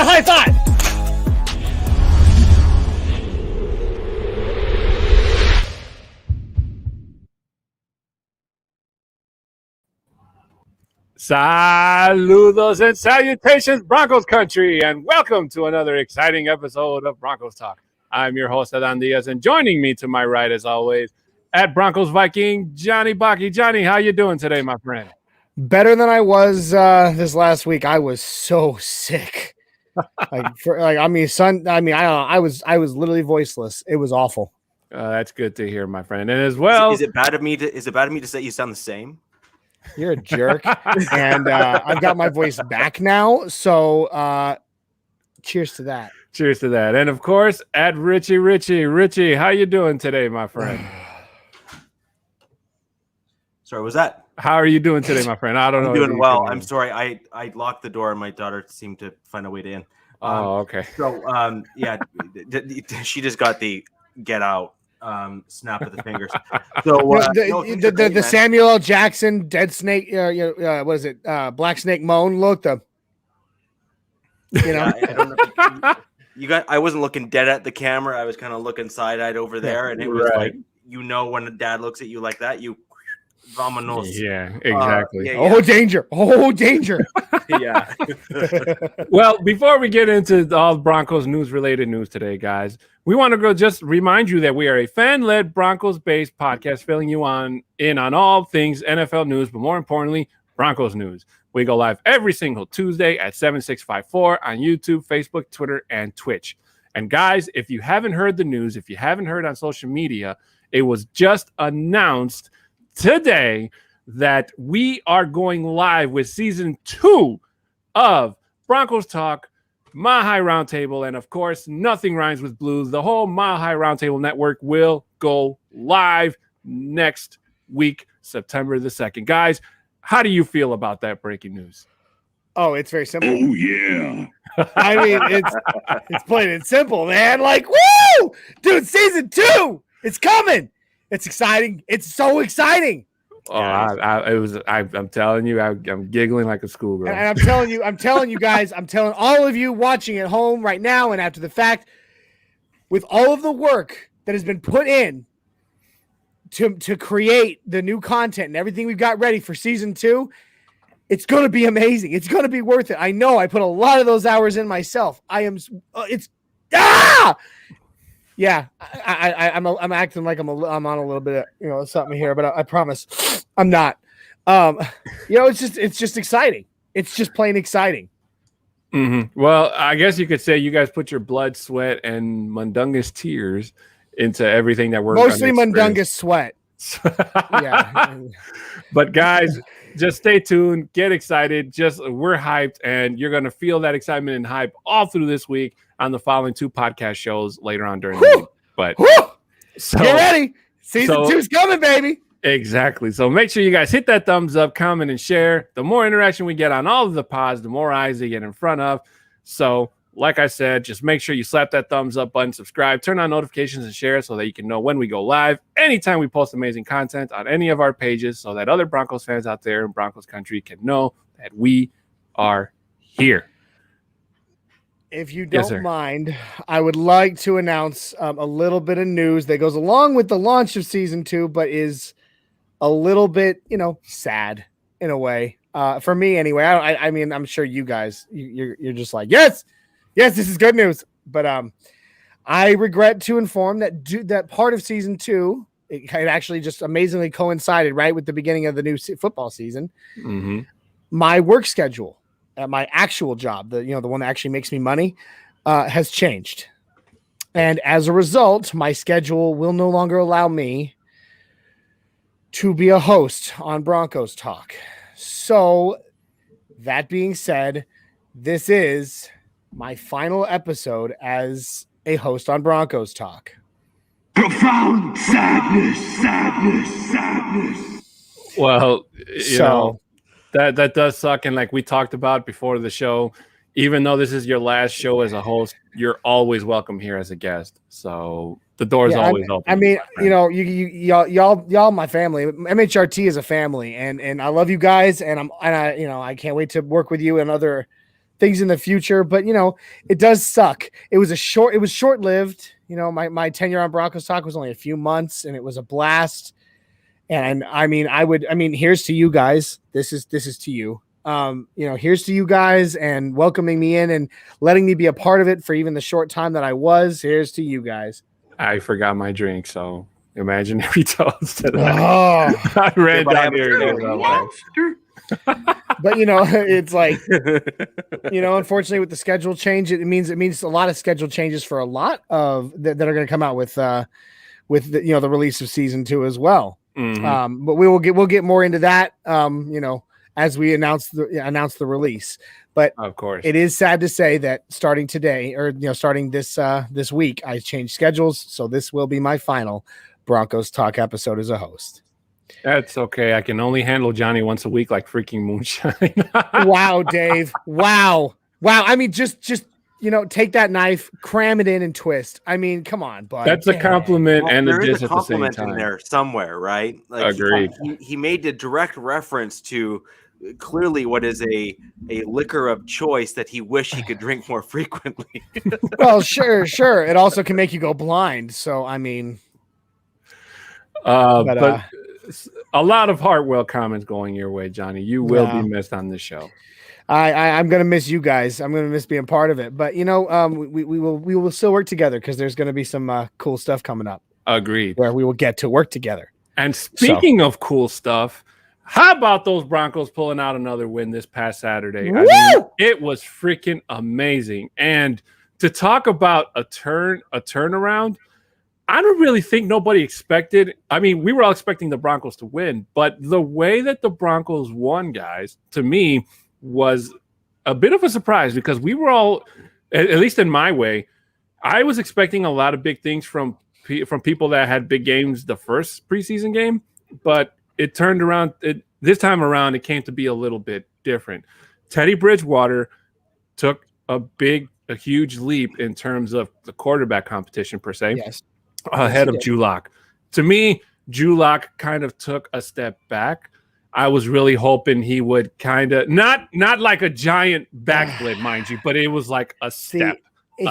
high five. Saludos and salutations, Broncos country, and welcome to another exciting episode of Broncos Talk. I'm your host, Adan Diaz, and joining me to my right, as always, at Broncos Viking, Johnny Baki. Johnny, how you doing today, my friend? Better than I was this last week. I was so sick. I was literally voiceless. It was awful. That's good to hear, my friend. And as well, is it bad of me to say you sound the same? You're a jerk. And I've got my voice back now. So cheers to that. Cheers to that. And of course, at Richie, how you doing today, my friend? Sorry, was that? How are you doing today, my friend? I don't know. I'm doing well. I'm sorry. I locked the door and my daughter seemed to find a way to in. Okay. So, yeah, she just got the get out snap of the fingers. So the Samuel L. Jackson dead snake, what is it? Black snake moan look. You know, I don't know. I wasn't looking dead at the camera. I was kind of looking side-eyed over there, and it was like, when Dad looks at you like that, you vamonos. Yeah, exactly. Yeah. Oh, danger. Yeah. Well, before we get into all Broncos related news today, guys, we want to just remind you that we are a fan-led Broncos-based podcast filling you in on all things NFL news, but more importantly, Broncos news. We go live every single Tuesday at 7654 on YouTube, Facebook, Twitter, and Twitch. And guys, if you haven't heard the news, if you haven't heard on social media, it was just announced today that we are going live with season 2 of Broncos Talk, Mile High Roundtable, and of course, Nothing Rhymes with Blues. The whole Mile High Roundtable network will go live next week, September the 2nd. Guys, how do you feel about that breaking news? Oh, it's very simple. Oh, yeah. I mean, it's plain and simple, man. Like, woo! Dude, season 2! It's coming! It's exciting. It's so exciting. Oh, I'm telling you, I'm giggling like a schoolgirl. And I'm telling you guys, I'm telling all of you watching at home right now and after the fact, with all of the work that has been put in to create the new content and everything we've got ready for season 2, it's going to be amazing. It's going to be worth it. I know I put a lot of those hours in myself. Yeah, I'm acting like I'm on a little bit of something here, but I promise I'm not. It's just exciting. It's just plain exciting. Mm-hmm. Well, I guess you could say you guys put your blood, sweat, and mundungus tears into everything that we're mostly mundungus sweat. Yeah, but guys, just stay tuned, get excited. We're hyped, and you're gonna feel that excitement and hype all through this week on the following 2 podcast shows later on during the week. But get ready, season 2's coming, baby. Exactly. So make sure you guys hit that thumbs up, comment, and share. The more interaction we get on all of the pods, the more eyes they get in front of. So, like I said, just make sure you slap that thumbs up button, subscribe, turn on notifications, and share so that you can know when we go live. Anytime we post amazing content on any of our pages, so that other Broncos fans out there in Broncos country can know that we are here. If you don't mind, I would like to announce a little bit of news that goes along with the launch of season 2, but is a little bit, sad in a way. For me, anyway. I mean, I'm sure you guys, you're just like, yes, this is good news. But I regret to inform that part of season 2, it actually just amazingly coincided right with the beginning of the new football season. Mm-hmm. My work schedule at my actual job, the one that actually makes me money, has changed. And as a result, my schedule will no longer allow me to be a host on Broncos Talk. So that being said, this is my final episode as a host on Broncos Talk. Profound sadness. Well, you know, that does suck. And like we talked about before the show, even though this is your last show as a host, you're always welcome here as a guest. So the door's always open. I mean, y'all, my family. MHRT is a family, and I love you guys, and I can't wait to work with you and other things in the future, but it does suck. It was short-lived. My tenure on Broncos Talk was only a few months, and it was a blast. And I mean, here's to you guys. This is to you. Here's to you guys and welcoming me in and letting me be a part of it for even the short time that I was. Here's to you guys. I forgot my drink, so imaginary toast to that. Oh, I ran down here. But it's like, unfortunately with the schedule change, it means a lot of schedule changes for a lot of that are going to come out with the release of season 2 as well. Mm-hmm. But we'll get more into that, as we announce the release. But of course, it is sad to say that starting today, or starting this week, I changed schedules, so this will be my final Broncos Talk episode as a host. That's okay. I can only handle Johnny once a week, like freaking moonshine. Wow, Dave. Wow. I mean, just take that knife, cram it in, and twist. I mean, come on, bud. That's a compliment and a diss a at the same compliment time. in there somewhere, right? Like agreed. He made a direct reference to clearly what is a liquor of choice that he wished he could drink more frequently. Well, sure. It also can make you go blind. So, I mean, but a lot of Hartwell comments going your way, Johnny. You will be missed on this show. I'm gonna miss you guys. I'm gonna miss being part of it. But we will still work together because there's gonna be some cool stuff coming up. Agreed. Where we will get to work together. And speaking of cool stuff, how about those Broncos pulling out another win this past Saturday? I mean, it was freaking amazing. And to talk about a turnaround, I don't really think nobody expected. I mean, we were all expecting the Broncos to win, but the way that the Broncos won, guys, to me was a bit of a surprise because we were all, at least in my way, I was expecting a lot of big things from people that had big games the first preseason game, but it turned around. This time around, it came to be a little bit different. Teddy Bridgewater took a huge leap in terms of the quarterback competition per se. Yes. Ahead of Drew Lock. To me, Drew Lock kind of took a step back. I was really hoping he would kind of not like a giant backflip, mind you, but it was like a step.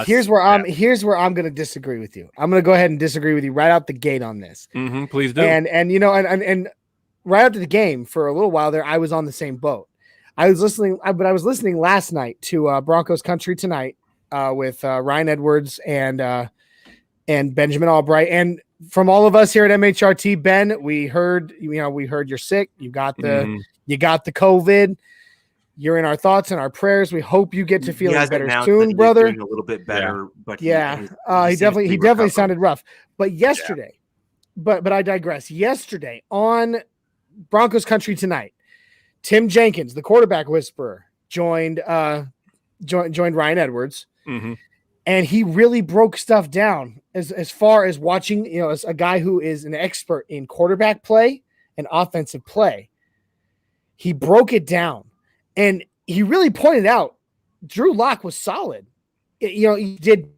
Here's where I'm going to disagree with you. I'm going to go ahead and disagree with you right out the gate on this. Mm-hmm, please do. And right after the game for a little while there, I was on the same boat. I was listening last night to Broncos Country Tonight with Ryan Edwards and Benjamin Albright, and from all of us here at MHRT, Ben, we heard you're sick. You got the COVID. You're in our thoughts and our prayers. We hope you get to feeling better soon, brother. A little bit better, but he definitely sounded rough. But yesterday, but I digress. Yesterday on Broncos Country Tonight, Tim Jenkins, the quarterback whisperer, joined Ryan Edwards. Mm-hmm. And he really broke stuff down as far as watching, as a guy who is an expert in quarterback play and offensive play. He broke it down, and he really pointed out Drew Lock was solid. He did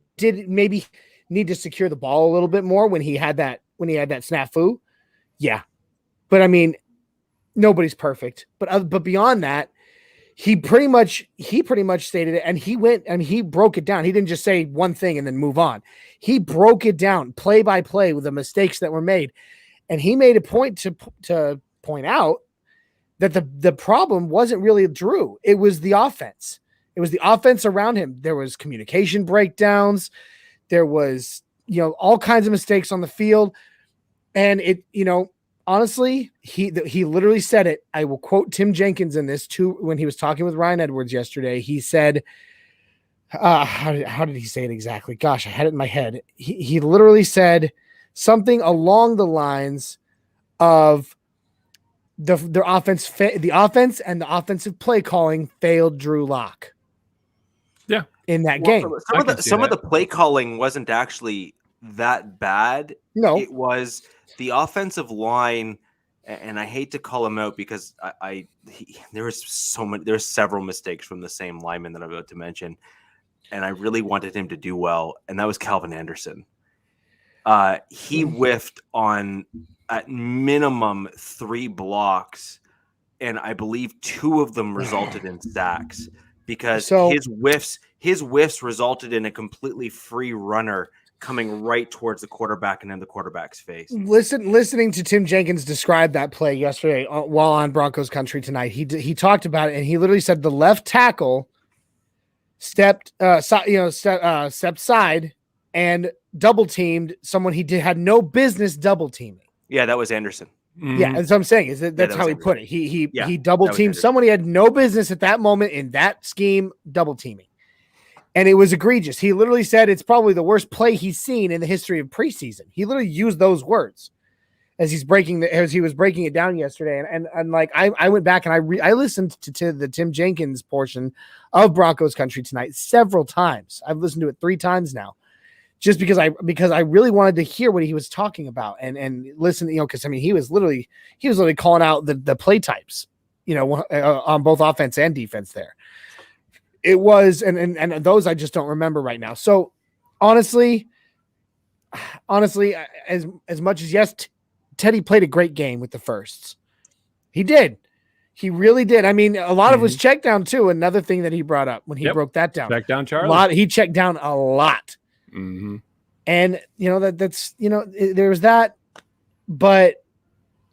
maybe need to secure the ball a little bit more when he had that snafu. Yeah, but I mean, nobody's perfect. But beyond that, he pretty much stated it, and he went and he broke it down. He didn't just say one thing and then move on. He broke it down play by play with the mistakes that were made, and he made a point to point out that the problem wasn't really Drew. It was the offense. It was the offense around him. There was communication breakdowns. There was all kinds of mistakes on the field, and honestly, he literally said it. I will quote Tim Jenkins in this too. When he was talking with Ryan Edwards yesterday, he said, how did he say it exactly? Gosh, I had it in my head. He literally said something along the lines of the offense and the offensive play calling failed Drew Lock. Yeah, in that game. Some of the play calling wasn't actually that bad. No, it was the offensive line, and I hate to call him out because there's several mistakes from the same lineman that I'm about to mention, and I really wanted him to do well, and that was Calvin Anderson. He whiffed on at minimum 3 blocks, and I believe 2 of them resulted in sacks. because his whiffs resulted in a completely free runner coming right towards the quarterback and in the quarterback's face. Listening to Tim Jenkins describe that play yesterday while on Broncos country tonight, he talked about it, and he literally said the left tackle stepped side and double teamed someone he had no business double teaming. Yeah, that was Anderson. Mm-hmm. Yeah, that's what I'm saying. That's how he put it. He double teamed someone he had no business at that moment in that scheme double teaming. And it was egregious. He literally said it's probably the worst play he's seen in the history of preseason. He literally used those words as he was breaking it down yesterday. And like I went back and I listened to the Tim Jenkins portion of Broncos Country tonight several times. I've listened to it 3 times now, just because I really wanted to hear what he was talking about and listen. Because I mean he was literally calling out the play types, on both offense and defense there. It was, and those I just don't remember right now. So honestly, as much as yes, Teddy played a great game with the firsts. He did. He really did. I mean, a lot of it was check down too. Another thing that he brought up when he broke that down. Check down, Charlie. He checked down a lot. Mm-hmm. And that's there was that, but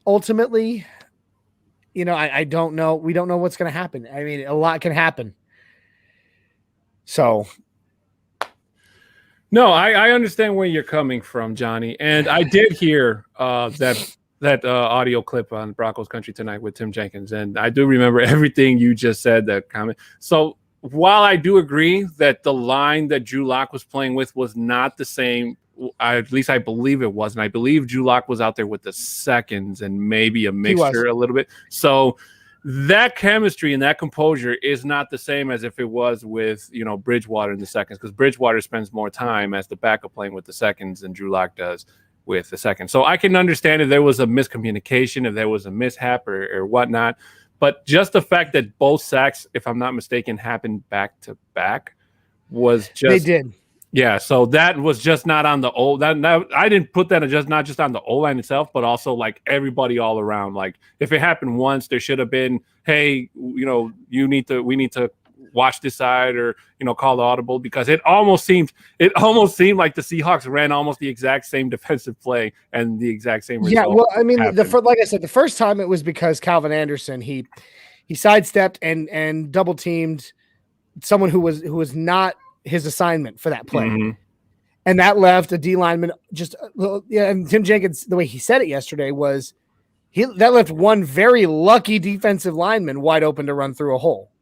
ultimately, I don't know. We don't know what's going to happen. I mean, a lot can happen. So, no, I understand where you're coming from, Johnny, and I did hear that audio clip on Broncos Country tonight with Tim Jenkins, and I do remember everything you just said. That comment. So, while I do agree that the line that Drew Lock was playing with was not the same, at least I believe it was, and I believe Drew Lock was out there with the seconds and maybe a mixture a little bit. So. That chemistry and that composure is not the same as if it was with, Bridgewater in the seconds, because Bridgewater spends more time as the backup playing with the seconds than Drew Lock does with the seconds. So I can understand if there was a miscommunication, if there was a mishap or whatnot. But just the fact that both sacks, if I'm not mistaken, happened back to back was just. They did. Yeah, so that was just not on the O. That I didn't put that not just on the O line itself, but also like everybody all around. Like if it happened once, there should have been, hey, we need to watch this side or call the audible, because it almost seemed like the Seahawks ran almost the exact same defensive play and the exact same result. Yeah, well, I mean, like I said, the first time it was because Calvin Anderson he sidestepped and double teamed someone who was not his assignment for that play. Mm-hmm. And that left a D lineman and Tim Jenkins, the way he said it yesterday was that left one very lucky defensive lineman wide open to run through a hole.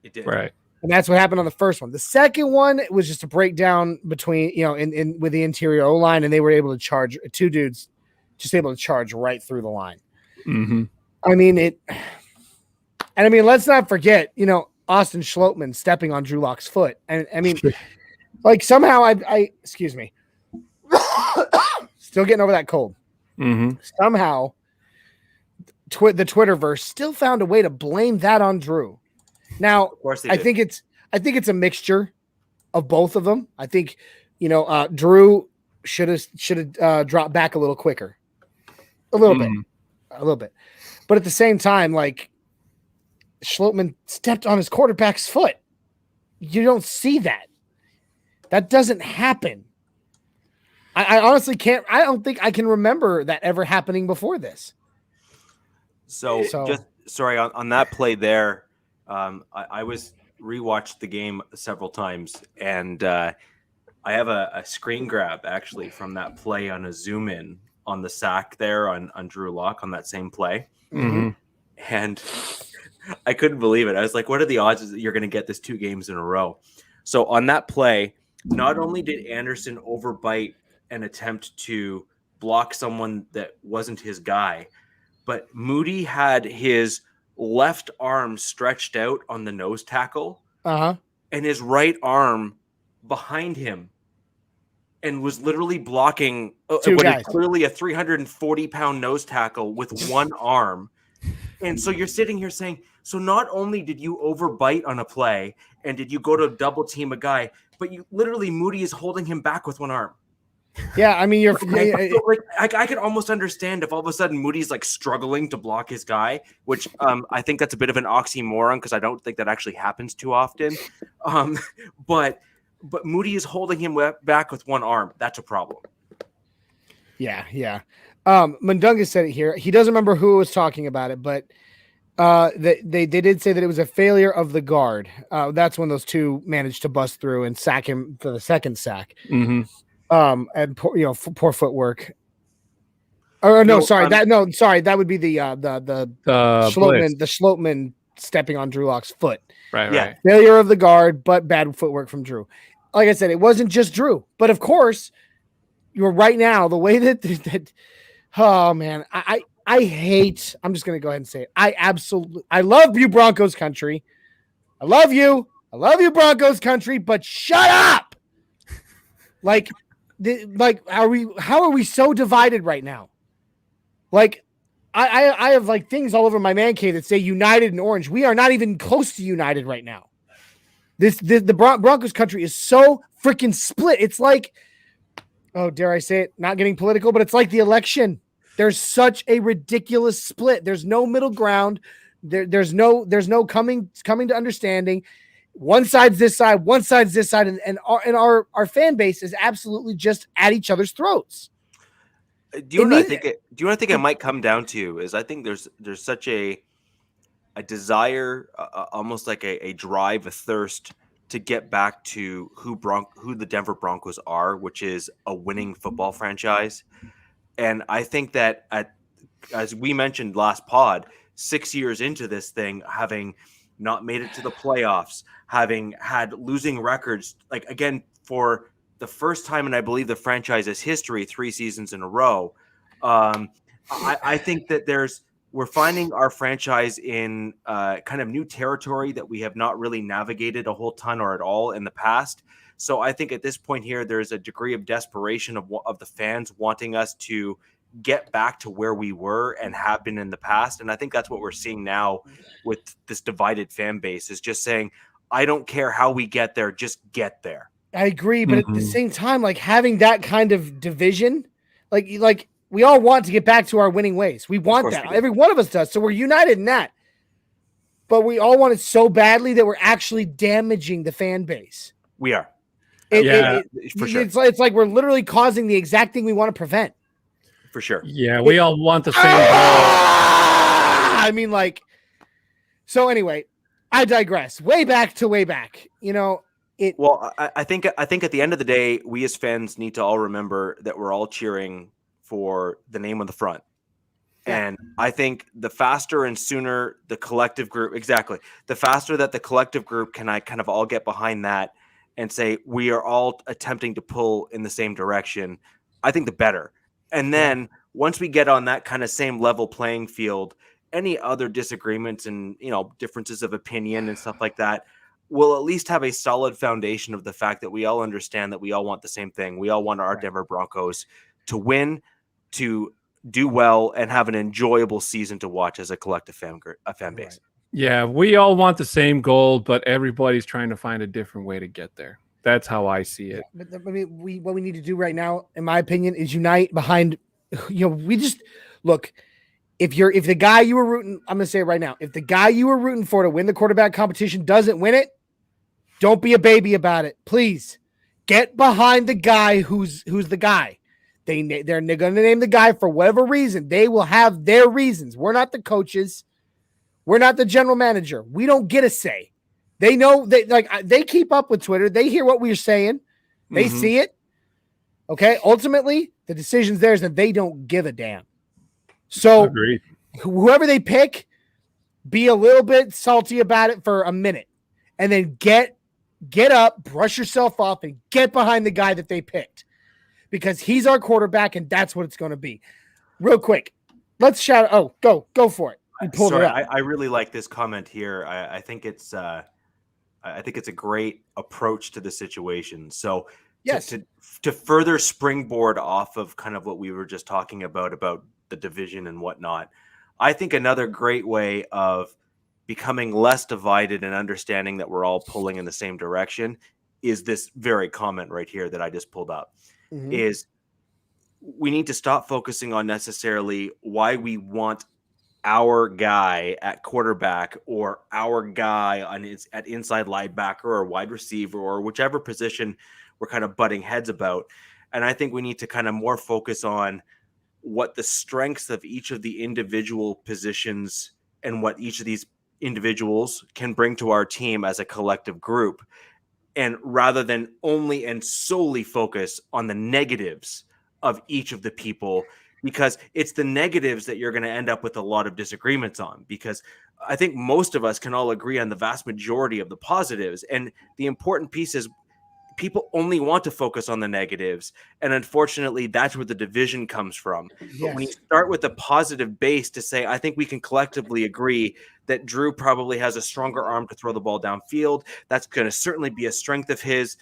It did. Right. And that's what happened on the first one. The second one was just a breakdown between, in with the interior O line, and they were able to charge 2 dudes, just able to charge right through the line. Mm-hmm. I mean, let's not forget, Austin Schlottman stepping on Drew Lock's foot. And I mean, like somehow I excuse me, still getting over that cold. Mm-hmm. Somehow the Twitterverse still found a way to blame that on Drew. Now, of course I think it's a mixture of both of them. I think, Drew should have dropped back a little quicker, a little bit. But at the same time, like, Schlottman stepped on his quarterback's foot. You don't see that. That doesn't happen. I honestly can't. I don't think I can remember that ever happening before this. So just sorry on that play there. I was rewatched the game several times, and I have a screen grab actually from that play on a zoom in on the sack there on Drew Lock on that same play, and I couldn't believe it. I was like, what are the odds that you're going to get this 2 games in a row? So on that play, not only did Anderson overbite and attempt to block someone that wasn't his guy, but Moody had his left arm stretched out on the nose tackle and his right arm behind him and was literally blocking what is clearly a 340-pound nose tackle with one arm. And so you're sitting here saying, so not only did you overbite on a play and did you go to double team a guy, but you literally Moody is holding him back with one arm. Yeah, I mean, I could almost understand if all of a sudden Moody's like struggling to block his guy, which I think that's a bit of an oxymoron because I don't think that actually happens too often. But Moody is holding him back with one arm. That's a problem. Yeah. Mundungus said it here. He doesn't remember who was talking about it, but they did say that it was a failure of the guard. That's when those two managed to bust through and sack him for the second sack. Mm-hmm. And poor footwork. Or no, sorry, that would be the Schlotman stepping on Drew Lock's foot. Right. Failure of the guard, but bad footwork from Drew. Like I said, it wasn't just Drew, but of course, you're right now the way that. Oh man, I hate. I'm just gonna go ahead and say it. I love you, Broncos country. I love you, Broncos country. But shut up. How are we so divided right now? Like, I have like things all over my man cave that say united and orange. We are not even close to united right now. The Broncos country is so freaking split. It's like, oh, dare I say it? Not getting political, but it's like the election. There's such a ridiculous split. There's no middle ground. There's no coming to understanding. One side's this side, one side's this side, and our fan base is absolutely just at each other's throats. Do you know what I think it might come down to is I think there's such a desire, almost like a drive, a thirst to get back to who the Denver Broncos are, which is a winning football franchise. And I think that as we mentioned last pod, 6 years into this thing, having not made it to the playoffs, having had losing records, like again, for the first time in, I believe, the franchise's history, 3 seasons in a row. I think that we're finding our franchise in kind of new territory that we have not really navigated a whole ton or at all in the past. So I think at this point here, there's a degree of desperation of the fans wanting us to get back to where we were and have been in the past. And I think that's what we're seeing now with this divided fan base, is just saying, I don't care how we get there, just get there. I agree. But at the same time, like having that kind of division, like we all want to get back to our winning ways. We want that. Every one of us does. So we're united in that. But we all want it so badly that we're actually damaging the fan base. We are. For sure. It's like we're literally causing the exact thing we want to prevent. For sure. Yeah, we all want the same goal. I mean, like, so anyway, I digress. Way back. You know, Well, I think at the end of the day, we as fans need to all remember that we're all cheering for the name on the front. Yeah. And I think the faster and sooner the collective group, the faster that the collective group can kind of all get behind that and say we are all attempting to pull in the same direction, I think the better. And then once we get on that kind of same level playing field, any other disagreements and, differences of opinion and stuff like that, we'll at least have a solid foundation of the fact that we all understand that we all want the same thing. We all want our Denver Broncos to win, to do well, and have an enjoyable season to watch as a collective fan base. Right. Yeah, we all want the same goal, but everybody's trying to find a different way to get there. That's how I see it. But I mean, what we need to do right now, in my opinion, is unite behind. We just look. If the guy you were rooting, I'm gonna say it right now. If the guy you were rooting for to win the quarterback competition doesn't win it, don't be a baby about it. Please get behind the guy who's the guy. They're going to name the guy for whatever reason. They will have their reasons. We're not the coaches. We're not the general manager. We don't get a say. They know they keep up with Twitter. They hear what we're saying. They see it. Okay. Ultimately, the decision's theirs and they don't give a damn. So Agreed. Whoever they pick, be a little bit salty about it for a minute and then get up, brush yourself off and get behind the guy that they picked because he's our quarterback and that's what it's going to be. Real quick. Let's shout. Oh, go for it. I really like this comment here. I think it's a great approach to the situation. So yes, to further springboard off of kind of what we were just talking about the division and whatnot, I think another great way of becoming less divided and understanding that we're all pulling in the same direction is this very comment right here that I just pulled up. Is we need to stop focusing on necessarily why we want our guy at quarterback or our guy at inside linebacker or wide receiver or whichever position we're kind of butting heads about. And I think we need to kind of more focus on what the strengths of each of the individual positions and what each of these individuals can bring to our team as a collective group. And rather than only and solely focus on the negatives of each of the people, because it's the negatives that you're going to end up with a lot of disagreements on, because I think most of us can all agree on the vast majority of the positives. And the important piece is people only want to focus on the negatives. And unfortunately, that's where the division comes from. Yes. But when you start with a positive base to say, I think we can collectively agree that Drew probably has a stronger arm to throw the ball downfield. That's going to certainly be a strength of his.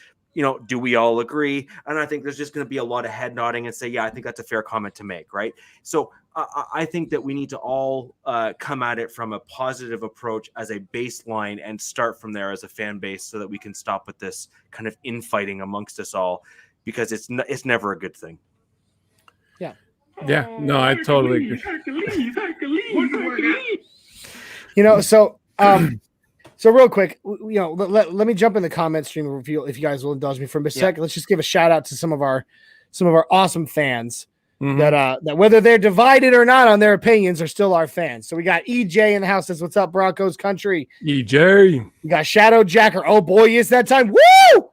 Do we all agree? And I think there's just going to be a lot of head nodding and say, yeah, I think that's a fair comment to make, right? So I think that we need to all come at it from a positive approach as a baseline and start from there as a fan base so that we can stop with this kind of infighting amongst us all, because it's never a good thing. Yeah. Yeah. No, I totally agree. So real quick, let me jump in the comment stream if you guys will indulge me for a second. Let's just give a shout out to some of our awesome fans that whether they're divided or not on their opinions are still our fans. So we got EJ in the house. Says, "What's up, Broncos country?" EJ. We got Shadow Jacker. Oh boy, it's that time. Woo!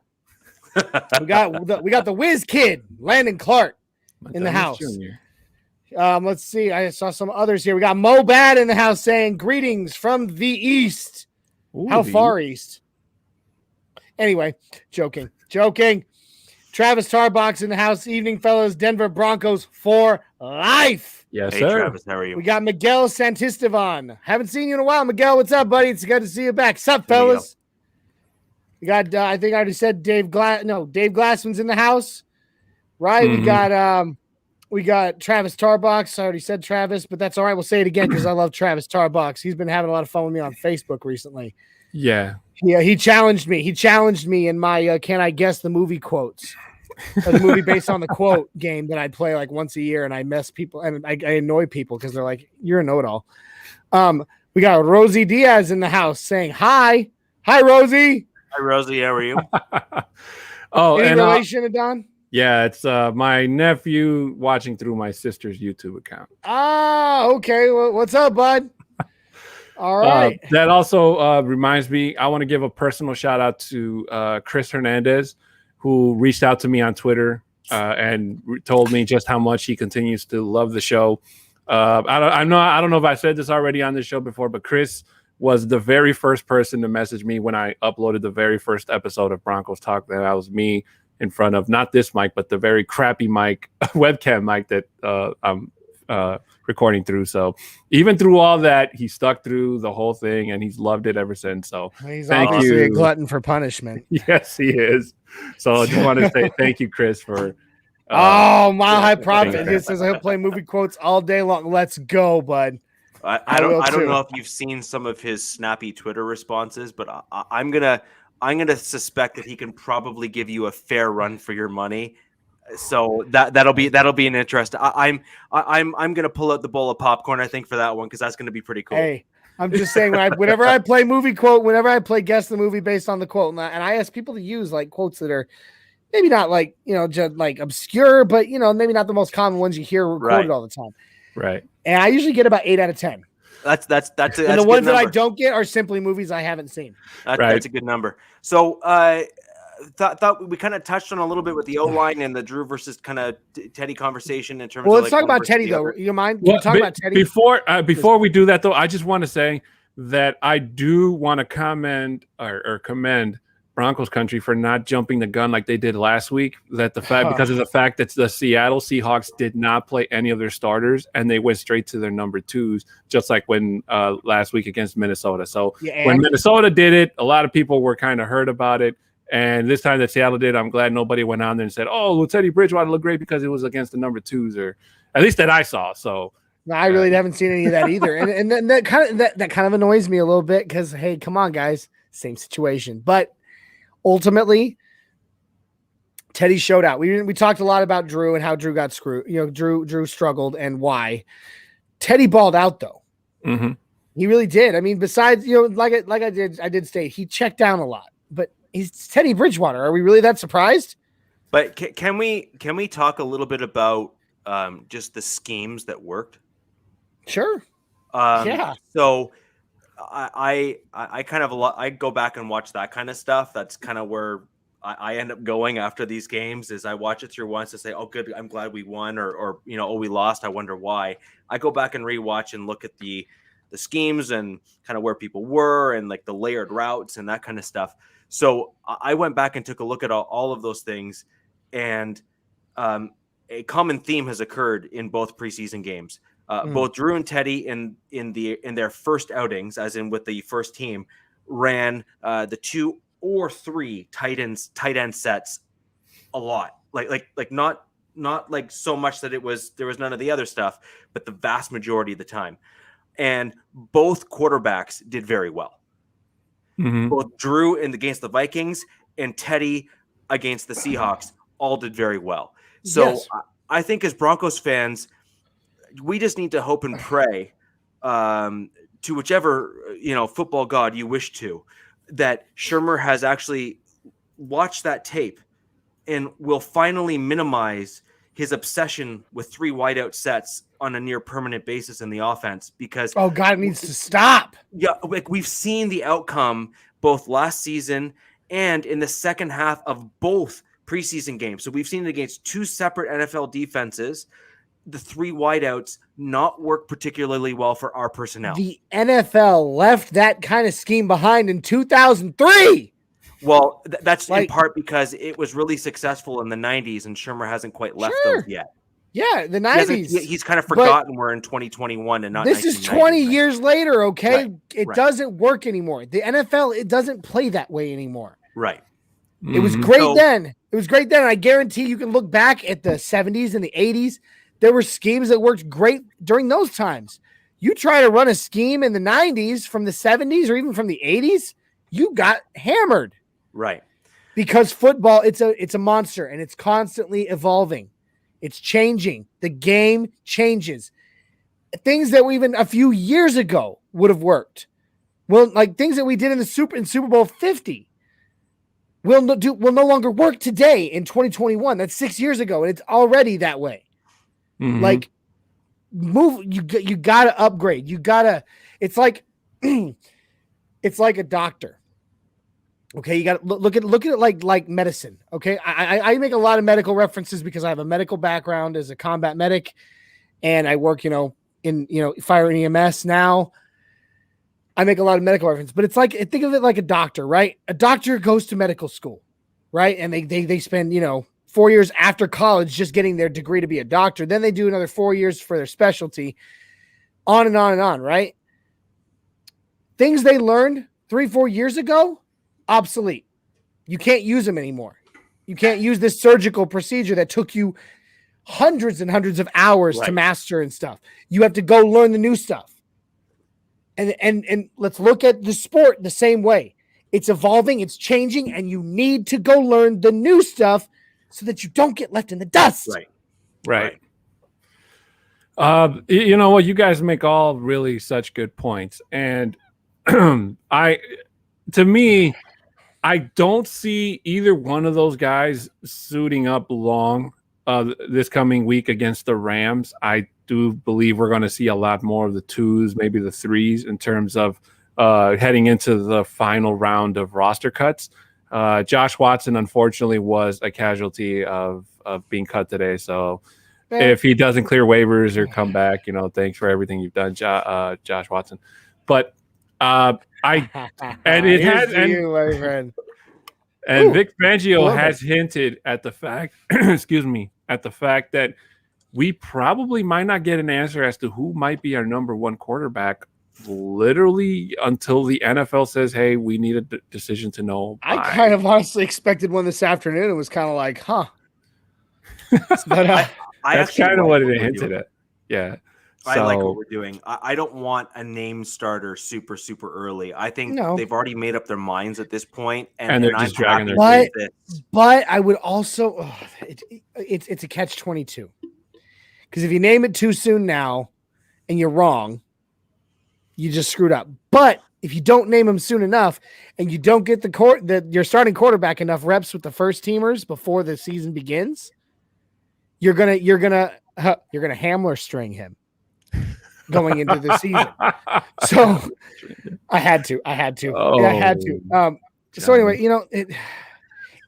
we got the Whiz Kid, Landon Clark, in the house. Let's see. I saw some others here. We got Mo Bad in the house saying greetings from the East. Ooh, how far east? Anyway, joking. Travis Tarbox in the house. Evening, fellas. Denver Broncos for life. Yes, hey, sir. Travis, how are you? We got Miguel Santistevan. Haven't seen you in a while, Miguel. What's up, buddy? It's good to see you back. What's up, fellas? We got. I think I already said Dave Glassman's in the house, right? Mm-hmm. We got Travis Tarbox. I already said Travis, but that's all right. We'll say it again because I love Travis Tarbox. He's been having a lot of fun with me on Facebook recently. Yeah. Yeah, he challenged me. He challenged me in my Can I Guess the Movie quotes? The movie based on the quote game that I play like once a year, and I mess people and I annoy people because they're like, "You're a know-it-all." We got Rosie Diaz in the house saying hi. Hi, Rosie. Hi, Rosie. How are you? Any relation to Don? Yeah, it's my nephew watching through my sister's YouTube account. Ah, okay. Well, what's up, bud? All right. That also reminds me, I want to give a personal shout out to Chris Hernandez, who reached out to me on Twitter and told me just how much he continues to love the show. I don't know if I said this already on the show before, but Chris was the very first person to message me when I uploaded the very first episode of Broncos Talk. That was me in front of not this mic, but the very crappy mic, webcam mic that I'm recording through. So even through all that, he stuck through the whole thing and he's loved it ever since. So he's obviously a glutton for punishment. Yes, he is. So I just want to say thank you, Chris, for Mile High Prophet. He says he'll play movie quotes all day long. Let's go, bud. I don't know if you've seen some of his snappy Twitter responses, but I'm gonna suspect that he can probably give you a fair run for your money. So that'll be an interest. I'm gonna pull out the bowl of popcorn, I think, for that one, because that's gonna be pretty cool. Hey, I'm just saying, whenever I play movie quote, whenever I play guess the movie based on the quote, and I ask people to use like quotes that are maybe not like just like obscure, but maybe not the most common ones you hear quoted all the time. Right. And I usually get about 8 out of 10. That's and the ones that I don't get are simply movies I haven't seen. That's a good number. So thought we kind of touched on a little bit with the O-line and the Drew versus kind of Teddy conversation in terms of let's talk about Teddy though. You mind? Can we talk about Teddy? Before we do that though, I just want to say that I do want to comment or commend Broncos country for not jumping the gun like they did last week. Because of the fact that the Seattle Seahawks did not play any of their starters and they went straight to their number twos, just like when last week against Minnesota. So when Minnesota did it, a lot of people were kind of hurt about it. And this time that Seattle did, I'm glad nobody went on there and said, "Oh, well, Teddy Bridgewater looked great because it was against the number twos," or at least that I saw. So no, I really haven't seen any of that either. And that kind of annoys me a little bit because, hey, come on, guys, same situation. But ultimately, Teddy showed out. We talked a lot about Drew and how Drew got screwed. Drew struggled and why. Teddy balled out though. Mm-hmm. He really did. I mean, besides, like I did state, he checked down a lot. But he's Teddy Bridgewater. Are we really that surprised? But can we talk a little bit about just the schemes that worked? Sure. Yeah. So I kind of I go back and watch that kind of stuff. That's kind of where I end up going after these games. Is I watch it through once to say, oh, good, I'm glad we won, or oh, we lost, I wonder why. I go back and rewatch and look at the schemes and kind of where people were and like the layered routes and that kind of stuff. So I went back and took a look at all of those things, and a common theme has occurred in both preseason games. Both Drew and Teddy in their first outings, as in with the first team, ran the 2 or 3 tight end sets a lot. Like not like so much that there was none of the other stuff, but the vast majority of the time. And both quarterbacks did very well. Mm-hmm. Both Drew against the Vikings and Teddy against the Seahawks all did very well. So yes. I think as Broncos fans, we just need to hope and pray to whichever football god you wish to, that Shurmur has actually watched that tape and will finally minimize his obsession with 3 wideout sets on a near permanent basis in the offense, because God, it needs to stop. Yeah, like we've seen the outcome both last season and in the second half of both preseason games. So we've seen it against 2 separate NFL defenses. The 3 wideouts not work particularly well for our personnel. The NFL left that kind of scheme behind in 2003. Well, that's in part because it was really successful in the 90s, and Shurmur hasn't quite left those yet. Yeah, the 90s. He's kind of forgotten we're in 2021 and not. This is 20 years later, okay? Right. It doesn't work anymore. The NFL, it doesn't play that way anymore. Right. It was great then. It was great then. I guarantee you can look back at the 70s and the 80s. There were schemes that worked great during those times. You try to run a scheme in the 90s from the 70s or even from the 80s, you got hammered. Right. Because football, it's a monster, and it's constantly evolving. It's changing. The game changes. Things that even a few years ago would have worked. Well, like things that we did in Super Bowl 50 will no longer work today in 2021. That's 6 years ago, and it's already that way. Mm-hmm. Like, move. You gotta upgrade. You gotta. It's like a doctor. Okay, you got to look at it like medicine. Okay, I make a lot of medical references because I have a medical background as a combat medic, and I work in fire and EMS now. I make a lot of medical references, but it's like, think of it like a doctor, right? A doctor goes to medical school, right? And they spend 4 years after college just getting their degree to be a doctor. Then they do another 4 years for their specialty, on and on and on, right? Things they learned 3-4 years ago, obsolete. You can't use them anymore. You can't use this surgical procedure that took you hundreds and hundreds of hours to master and stuff. You have to go learn the new stuff. And let's look at the sport the same way. It's evolving, it's changing, and you need to go learn the new stuff so that you don't get left in the dust. Right. You know what? You guys make all really such good points. And to me, I don't see either one of those guys suiting up long this coming week against the Rams. I do believe we're going to see a lot more of the 2s, maybe the 3s in terms of heading into the final round of roster cuts. Josh Watson, unfortunately, was a casualty of being cut today. So if he doesn't clear waivers or come back, thanks for everything you've done, Josh Watson. But my friend. And Vic Fangio has hinted at the fact, that we probably might not get an answer as to who might be our number 1 quarterback literally until the NFL says, hey, we need a decision to know. I kind of honestly expected one this afternoon. It was kind of like, huh. But that's kind of what it hinted at. Yeah. I like what we're doing. I don't want a name starter super early. I think they've already made up their minds at this point, and they're just dragging their feet. But I would also, it's a catch-22, because if you name it too soon now, and you're wrong, you just screwed up. But if you don't name him soon enough, and you don't get your starting quarterback enough reps with the first teamers before the season begins, you're gonna Hamler string him going into the season. So I had to. So anyway,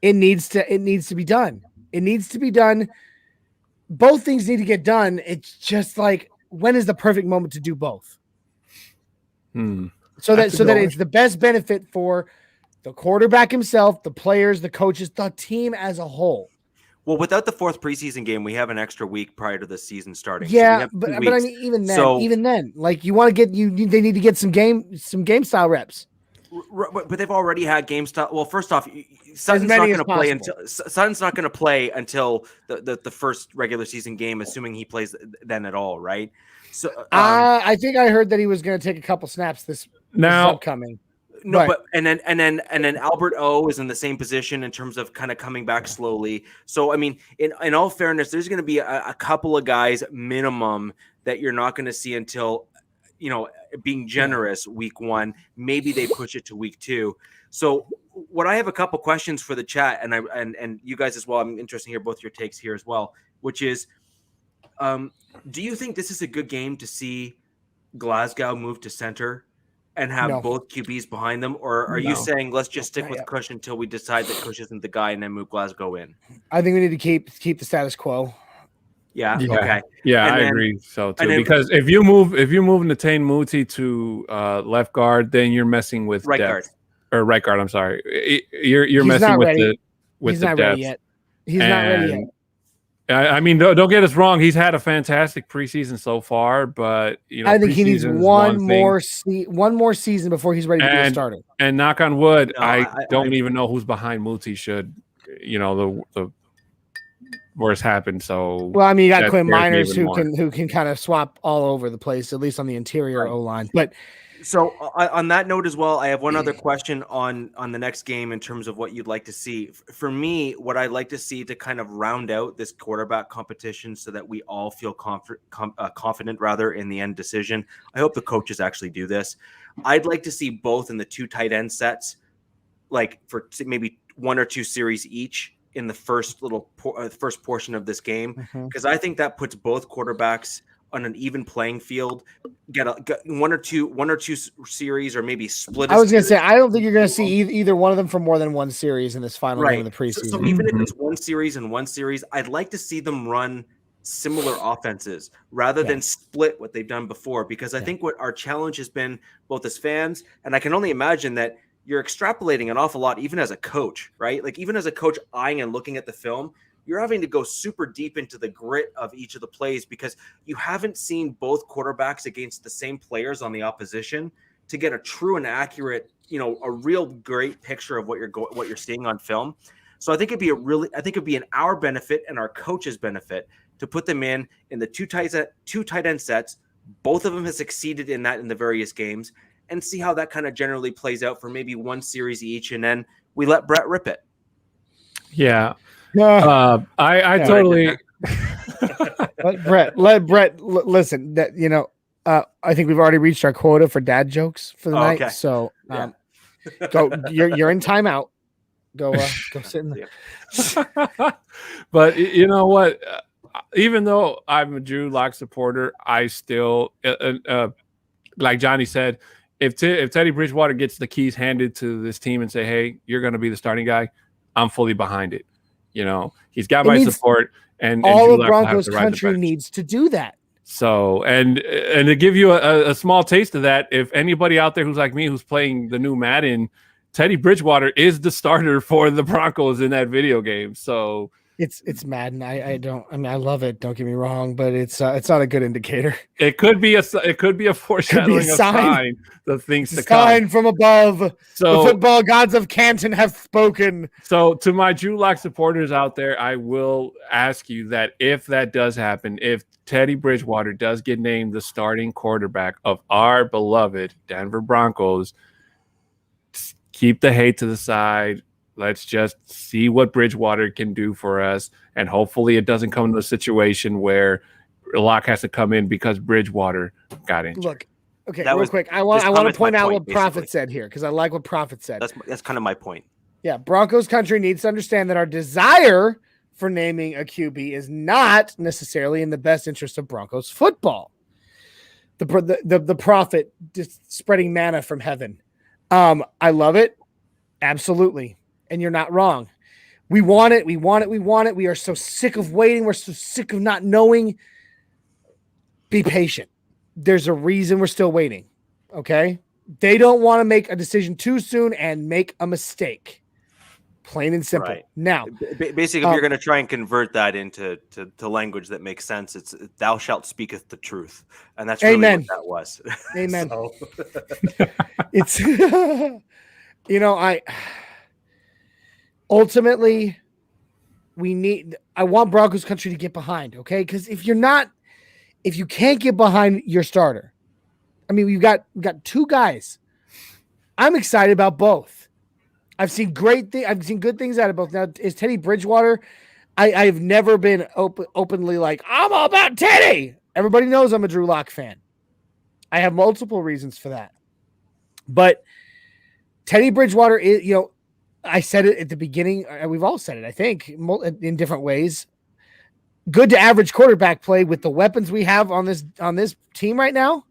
it needs to be done. It needs to be done. Both things need to get done. It's just like, when is the perfect moment to do both? So that it's the best benefit for the quarterback himself, the players, the coaches, the team as a whole. Well, without the fourth preseason game, we have an extra week prior to the season starting. Yeah, but I mean, even then, like, you want to get they need to get some game style reps. But they've already had game style. Well, first off, Sutton's not going to play until the first regular season game, assuming he plays then at all, right? So I think I heard that he was going to take a couple snaps this upcoming. No, but and then Albert O is in the same position in terms of kind of coming back slowly. So I mean, in all fairness, there's going to be a couple of guys minimum that you're not going to see until, being generous, week 1. Maybe they push it to week 2. So what I have a couple questions for the chat, and you guys as well. I'm interested to hear both your takes here as well, which is, do you think this is a good game to see Glasgow move to center and have both QBs behind them? Or are you saying, let's just stick with Cush until we decide that Cush isn't the guy and then move Glasgow in? I think we need to keep the status quo. Yeah. Okay. Yeah, I agree. So too, because if you move Natane Muti to left guard, then you're messing with right guard. Or right guard. I'm sorry. You're messing with the He's not ready yet. He's not ready yet. I mean, don't get us wrong. He's had a fantastic preseason so far, but I think he needs one more season before he's ready to be a starter. And knock on wood, I don't even know who's behind Muti. Should the worst happen? So well, I mean, you got Quinn Miners who can kind of swap all over the place, at least on the interior O line, but. So on that note as well, I have one other question on the next game in terms of what you'd like to see. For me, what I'd like to see to kind of round out this quarterback competition so that we all feel confident rather in the end decision. I hope the coaches actually do this. I'd like to see both in the 2 tight end sets, like for maybe 1 or 2 series each in the first first portion of this game, because I think that puts both quarterbacks on an even playing field. Get one or two series, or maybe split. I was going to say, I don't think you're going to see either one of them for more than 1 series in this final game of the preseason. So even if it's 1 series and 1 series, I'd like to see them run similar offenses rather than split what they've done before, because I think what our challenge has been, both as fans, and I can only imagine that you're extrapolating an awful lot, even as a coach, right? Like, even as a coach eyeing and looking at the film, you're having to go super deep into the grit of each of the plays, because you haven't seen both quarterbacks against the same players on the opposition to get a true and accurate, a real great picture of what you're seeing on film. So I think it'd be in our benefit and our coaches' benefit to put them in the two tight end sets. Both of them have succeeded in that in the various games, and see how that kind of generally plays out for maybe 1 series each, and then we let Brett rip it. Yeah. I totally let Brett listen. That I think we've already reached our quota for dad jokes for the night. So go. You're in timeout. Go sit in there. But you know what? Even though I'm a Drew Lock supporter, I still like Johnny said, if Teddy Bridgewater gets the keys handed to this team and say, "Hey, you're going to be the starting guy," I'm fully behind it. He's got my support, and all of Broncos country needs to do that. So, and to give you a small taste of that, if anybody out there who's like me, who's playing the new Madden, Teddy Bridgewater is the starter for the Broncos in that video game. So, It's Madden. I love it. Don't get me wrong, but it's not a good indicator. It could be a foreshadowing, a sign of things to come. Sign from above. So the football gods of Canton have spoken. So to my Drew Lock supporters out there, I will ask you that if that does happen, if Teddy Bridgewater does get named the starting quarterback of our beloved Denver Broncos, keep the hate to the side. Let's just see what Bridgewater can do for us. And hopefully it doesn't come to a situation where Locke has to come in because Bridgewater got injured. Look, okay, real quick. I want to point out what Prophet said here because I like what Prophet said. That's kind of my point. Yeah, Broncos country needs to understand that our desire for naming a QB is not necessarily in the best interest of Broncos football. The prophet just spreading manna from heaven. I love it. Absolutely. And you're not wrong. We want it. We want it. We want it. We are so sick of waiting. We're so sick of not knowing. Be patient. There's a reason we're still waiting. Okay. They don't want to make a decision too soon and make a mistake. Plain and simple. Right. Now, basically, if you're going to try and convert that into language that makes sense, it's "Thou shalt speaketh the truth," and that's really what that was. Amen. So. It's ultimately I want Broncos country to get behind. Okay, because if you can't get behind your starter, I mean, we've got two guys. I'm excited about both. I've seen good things out of both. Now, is Teddy Bridgewater? I've never been openly like, I'm all about Teddy. Everybody knows I'm a Drew Lock fan. I have multiple reasons for that. But Teddy Bridgewater is, I said it at the beginning. We've all said it, I think, in different ways. Good to average quarterback play with the weapons we have on this team right now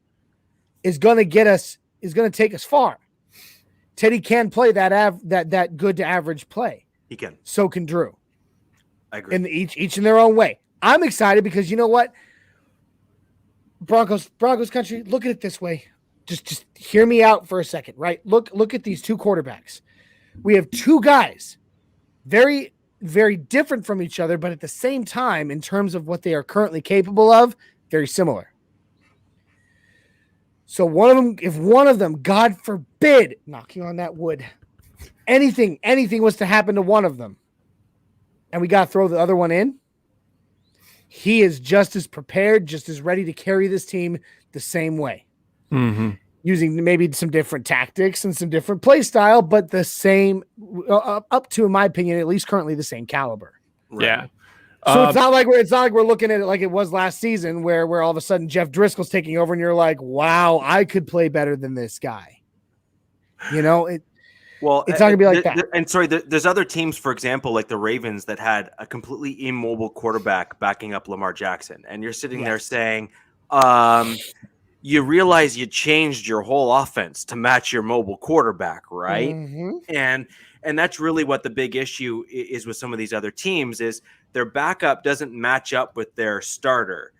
is going to take us far. Teddy can play that good to average play. He can. So can Drew. I agree. And each in their own way. I'm excited because you know what? Broncos country, look at it this way. Just hear me out for a second, right? Look at these two quarterbacks. We have two guys, very, very different from each other, but at the same time, in terms of what they are currently capable of, very similar. So if one of them, God forbid, knocking on that wood, anything was to happen to one of them, and we got to throw the other one in, he is just as prepared, just as ready to carry this team the same way. Mm-hmm. Using maybe some different tactics and some different play style, but the same, up to, in my opinion, at least currently the same caliber. Right. Yeah. So it's not like we're looking at it like it was last season, where all of a sudden Jeff Driscoll's taking over, and you're like, "Wow, I could play better than this guy." It's not gonna be like that. And sorry, there's other teams, for example, like the Ravens, that had a completely immobile quarterback backing up Lamar Jackson, and you're sitting there saying, you realize you changed your whole offense to match your mobile quarterback, right? Mm-hmm. And that's really what the big issue is with some of these other teams is their backup doesn't match up with their starter.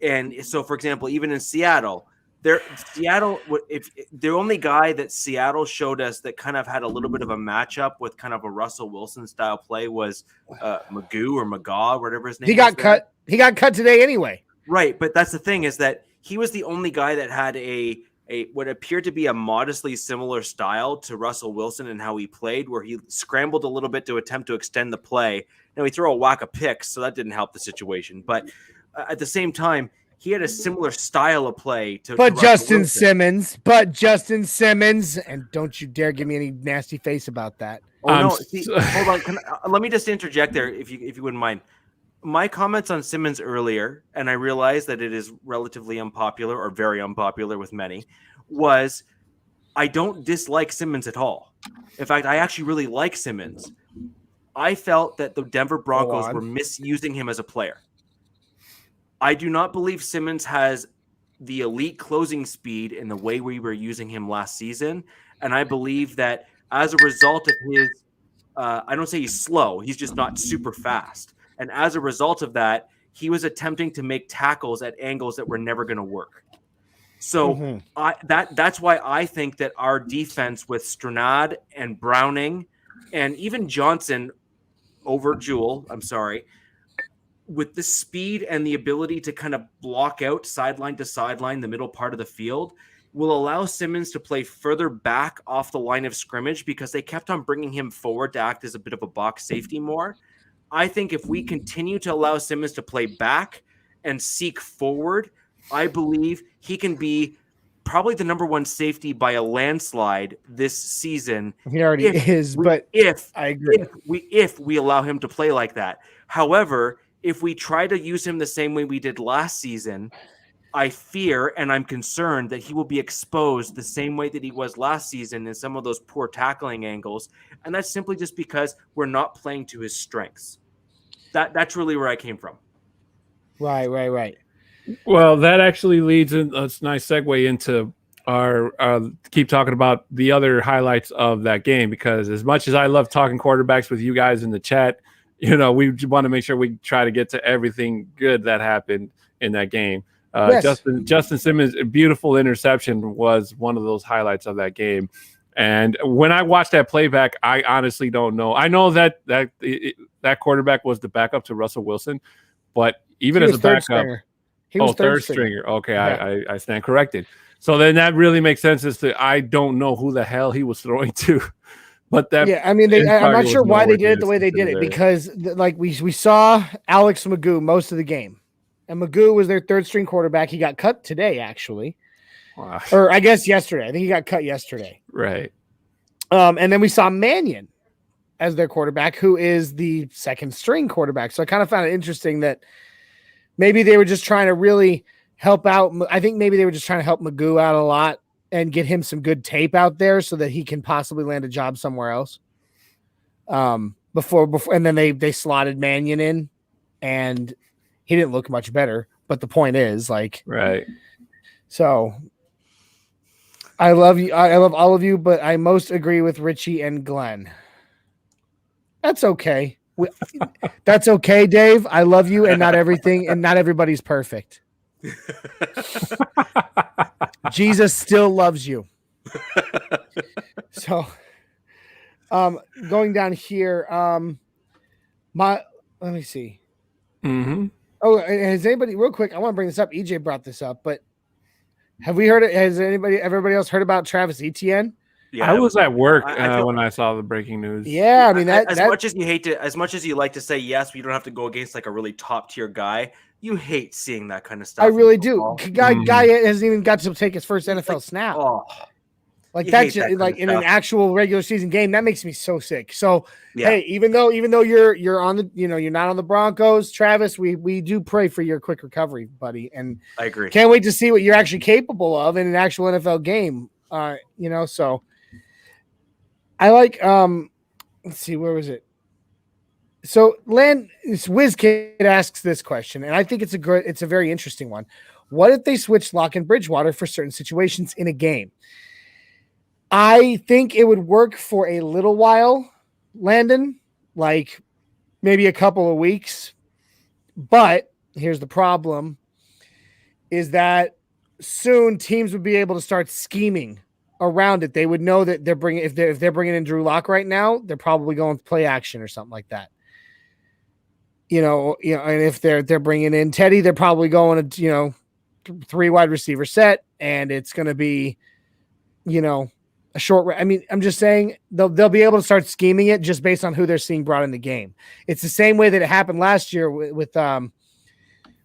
And so, for example, even in Seattle, if the only guy that Seattle showed us that kind of had a little bit of a matchup with kind of a Russell Wilson style play was Magoo or Magaw, whatever his name. He got cut. He got cut today anyway. Right, but that's the thing is that he was the only guy that had a what appeared to be a modestly similar style to Russell Wilson and how he played, where he scrambled a little bit to attempt to extend the play. Now he threw a whack of picks, so that didn't help the situation. But at the same time, he had a similar style of play to Justin Simmons. But Justin Simmons, and don't you dare give me any nasty face about that. Oh no! See, hold on. Let me just interject there, if you wouldn't mind. My comments on Simmons earlier, and I realize that it is relatively unpopular or very unpopular with many, was I don't dislike Simmons at all. In fact, I actually really like Simmons. I felt that the Denver Broncos were misusing him as a player. I do not believe Simmons has the elite closing speed in the way we were using him last season. And I believe that as a result of his, I don't say he's slow, he's just not super fast. And as a result of that, he was attempting to make tackles at angles that were never going to work. So that's why I think that our defense with Stranad and Browning and even Johnson over Jewel. I'm sorry. With the speed and the ability to kind of block out sideline to sideline, the middle part of the field, will allow Simmons to play further back off the line of scrimmage because they kept on bringing him forward to act as a bit of a box safety more. I think if we continue to allow Simmons to play back and seek forward, I believe he can be probably the number one safety by a landslide this season. He already is, but I agree. If we allow him to play like that. However, if we try to use him the same way we did last season, I fear and I'm concerned that he will be exposed the same way that he was last season in some of those poor tackling angles. And that's simply just because we're not playing to his strengths. That's really where I came from. Right. Well, that actually leads in a nice segue into our keep talking about the other highlights of that game, because as much as I love talking quarterbacks with you guys in the chat, we want to make sure we try to get to everything good that happened in that game. Yes. Justin Simmons' beautiful interception was one of those highlights of that game. And when I watched that playback, I honestly don't know. I know that quarterback was the backup to Russell Wilson, but even as a backup, he was third stringer. Okay, yeah. I stand corrected. So then that really makes sense as to I don't know who the hell he was throwing to. But that, yeah, I mean, I'm not sure why they did it the way they did it, because like we saw Alex Magoo most of the game, and Magoo was their third string quarterback. He got cut today, actually, wow. Or I guess yesterday. I think he got cut yesterday, right? And then we saw Mannion as their quarterback, who is the second string quarterback. So I kind of found it interesting that maybe they were just trying to really help out. I think maybe they were just trying to help Magoo out a lot and get him some good tape out there so that he can possibly land a job somewhere else. Before, and then they slotted Mannion in, and he didn't look much better. But the point is, like, right. So I love you. I love all of you, but I most agree with Richie and Glenn. That's okay. That's okay, Dave. I love you, and not everything, and not everybody's perfect. Jesus still loves you. So, going down here, let me see. Mm-hmm. Oh, has anybody, real quick, I want to bring this up. EJ brought this up, but have we heard it? Has everybody else heard about Travis Etienne? Yeah, I was at work when I saw the breaking news. Yeah, I mean much as you like to say yes, we don't have to go against like a really top tier guy. You hate seeing that kind of stuff. I really do. Guy hasn't even got to take his first NFL snap. Oh, like that's just, like in an actual regular season game. That makes me so sick. So hey, even though you're on the you're not on the Broncos, Travis, we do pray for your quick recovery, buddy. And I agree. Can't wait to see what you're actually capable of in an actual NFL game. So I like let's see, where was it? So WizKid asks this question, and I think it's a very interesting one. What if they switch Locke and Bridgewater for certain situations in a game? I think it would work for a little while, Landon, like maybe a couple of weeks. But here's the problem, is that soon teams would be able to start scheming around it. They would know that if they're bringing in Drew Lock right now, they're probably going to play action or something like that. And if they're bringing in Teddy, they're probably going to 3 wide receiver set, and it's going to be a short. I mean, I'm just saying they'll be able to start scheming it just based on who they're seeing brought in the game. It's the same way that it happened last year with our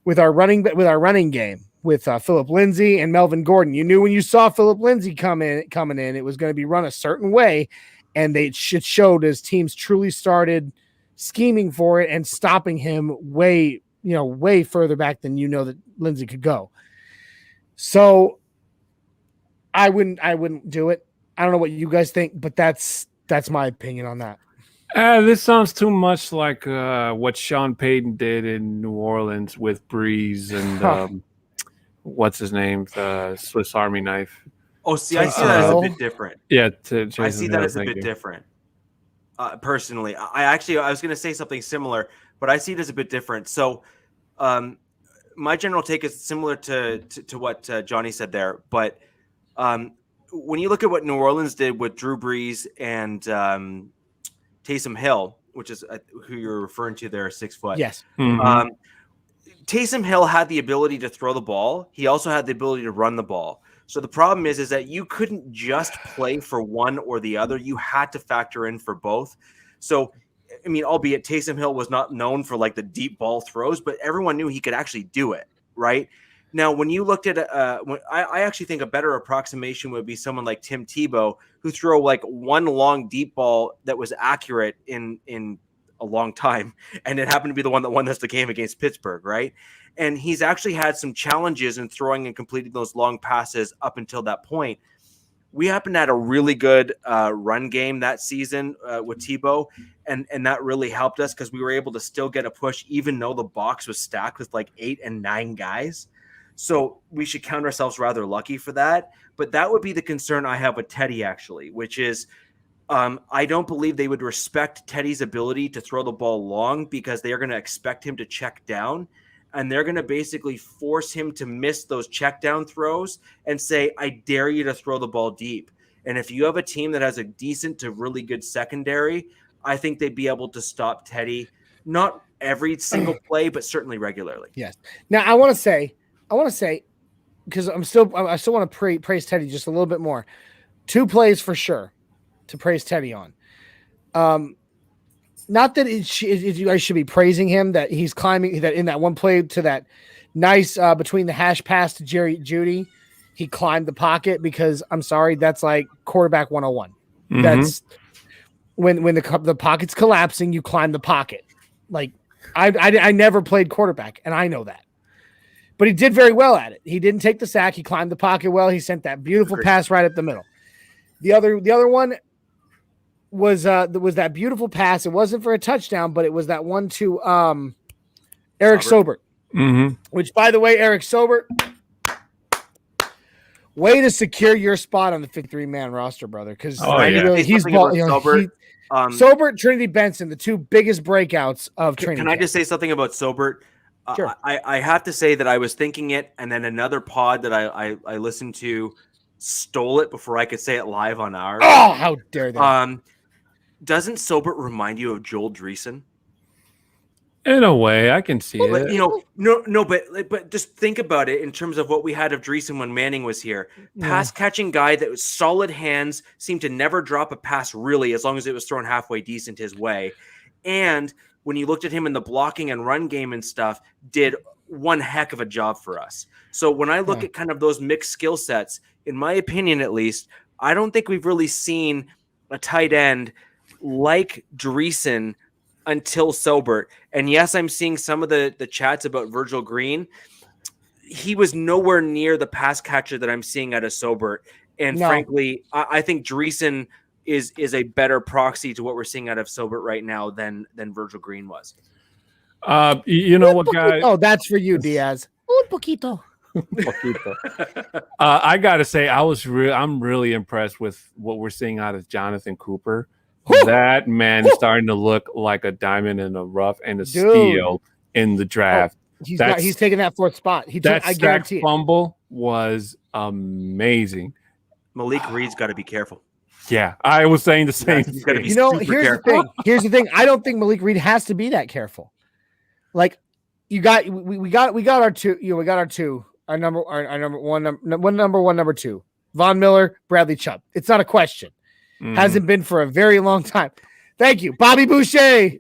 running game with Phillip Lindsay and Melvin Gordon. You knew when you saw Phillip Lindsay coming in, it was going to be run a certain way, and it showed as teams truly started scheming for it and stopping him way further back than that Lindsay could go. So I wouldn't do it. I don't know what you guys think, but that's my opinion on that. This sounds too much like what Sean Payton did in New Orleans with Breeze and what's his name, the Swiss Army knife. Oh, see, I see that as a bit different. Yeah, I see that as a bit different. Personally, I was going to say something similar, but I see it as a bit different. So, my general take is similar to what Johnny said there. But when you look at what New Orleans did with Drew Brees and Taysom Hill, which is who you're referring to there, 6 foot. Yes. Mhm. Taysom Hill had the ability to throw the ball. He also had the ability to run the ball. So the problem is that you couldn't just play for one or the other. You had to factor in for both. So, I mean, albeit Taysom Hill was not known for like the deep ball throws, but everyone knew he could actually do it, right? Now, when you looked at I actually think a better approximation would be someone like Tim Tebow, who threw like one long deep ball that was accurate in a long time, and it happened to be the one that won us the game against Pittsburgh, right? And he's actually had some challenges in throwing and completing those long passes up until that point. We happened to have a really good run game that season with Tebow, and that really helped us because we were able to still get a push even though the box was stacked with like 8 and 9 guys. So we should count ourselves rather lucky for that. But that would be the concern I have with Teddy, actually, which is I don't believe they would respect Teddy's ability to throw the ball long because they are going to expect him to check down. And they're going to basically force him to miss those check down throws and say, I dare you to throw the ball deep. And if you have a team that has a decent to really good secondary, I think they'd be able to stop Teddy, not every single play, but certainly regularly. Yes. Now I want to say, because I still want to praise Teddy just a little bit more. 2 plays for sure to praise Teddy on. Not that you guys should be praising him that he's climbing that in that one play to that nice between the hash pass to Jerry Jeudy, he climbed the pocket because I'm sorry, that's like quarterback 101. Mm-hmm. That's when the pocket's collapsing, you climb the pocket. Like I never played quarterback and I know that. But he did very well at it. He didn't take the sack. He climbed the pocket well. He sent that beautiful pass right up the middle. The other one was that beautiful pass. It wasn't for a touchdown, but it was that one to Eric Sobert. Mm-hmm. Which, by the way, Eric Sobert, way to secure your spot on the 53-man roster, brother. Because Sobert, Trinity Benson, the 2 biggest breakouts of training. Can I just say something about Sobert? Sure. I have to say that I was thinking it, and then another pod that I listened to stole it before I could say it live on ours. Oh, how dare they! Doesn't Sobert remind you of Joel Desean? In a way, I can see it. You know, but just think about it in terms of what we had of Desean when Manning was here. Pass catching guy that was solid hands, seemed to never drop a pass really, as long as it was thrown halfway decent his way, and when you looked at him in the blocking and run game and stuff, did one heck of a job for us. So when I look at kind of those mixed skill sets, in my opinion, at least, I don't think we've really seen a tight end like Desean until Sobert. And yes, I'm seeing some of the chats about Virgil Green. He was nowhere near the pass catcher that I'm seeing out of Sobert. And frankly, I think Desean is a better proxy to what we're seeing out of Sobert right now than Virgil Green was. You know what, guys? Oh, that's for you, Diaz. Un poquito. I gotta say, I'm really impressed with what we're seeing out of Jonathan Cooper. Woo! That man is starting to look like a diamond in the rough and a steal in the draft. He's taking that 4th spot. I guarantee it. Fumble was amazing. Malik Reed's got to be careful. Yeah, I was saying the same thing. Here's the thing. I don't think Malik Reed has to be that careful. Like we got our 2. Our number one, number 2. Von Miller, Bradley Chubb. It's not a question. Hasn't been for a very long time. Thank you, Bobby Boucher.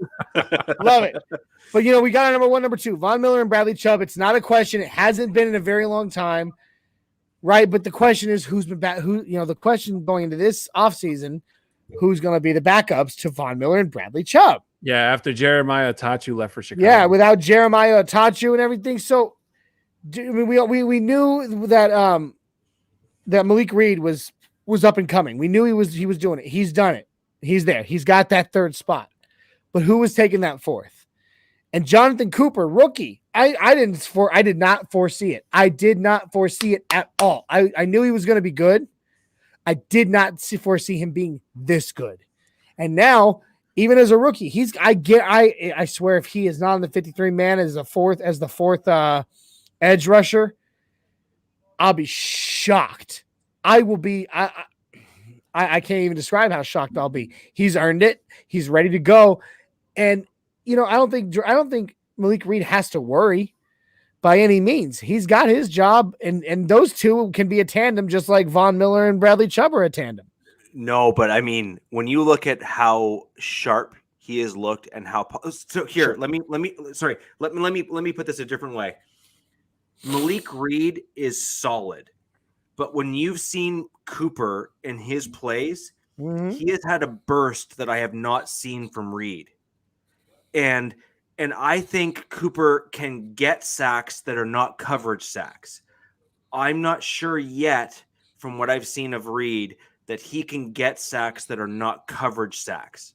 Love it. But we got our number 1, number 2, Von Miller and Bradley Chubb. It's not a question. It hasn't been in a very long time. Right, but the question is who's been back? The question going into this offseason, who's going to be the backups to Von Miller and Bradley Chubb? Yeah, after Jeremiah Attachu left for Chicago. Yeah, without Jeremiah Attachu and everything. So, we knew that that Malik Reed was up and coming. We knew he was doing it. He's done it. He's there. He's got that 3rd spot. But who was taking that 4th? And Jonathan Cooper, rookie. I did not foresee it. I did not foresee it at all. I knew he was going to be good. I did not foresee him being this good. And now, even as a rookie, I swear if he is not on the 53-man as the 4th edge rusher, I'll be shocked. I will be I can't even describe how shocked I'll be. He's earned it. He's ready to go. And I don't think Malik Reed has to worry by any means. He's got his job, and those two can be a tandem, just like Von Miller and Bradley Chubb are a tandem. No, but I mean, when you look at how sharp he has looked and how so here, sure. let me put this a different way. Malik Reed is solid, but when you've seen Cooper in his plays, he has had a burst that I have not seen from Reed. And I think Cooper can get sacks that are not coverage sacks. I'm not sure yet from what I've seen of Reed that he can get sacks that are not coverage sacks.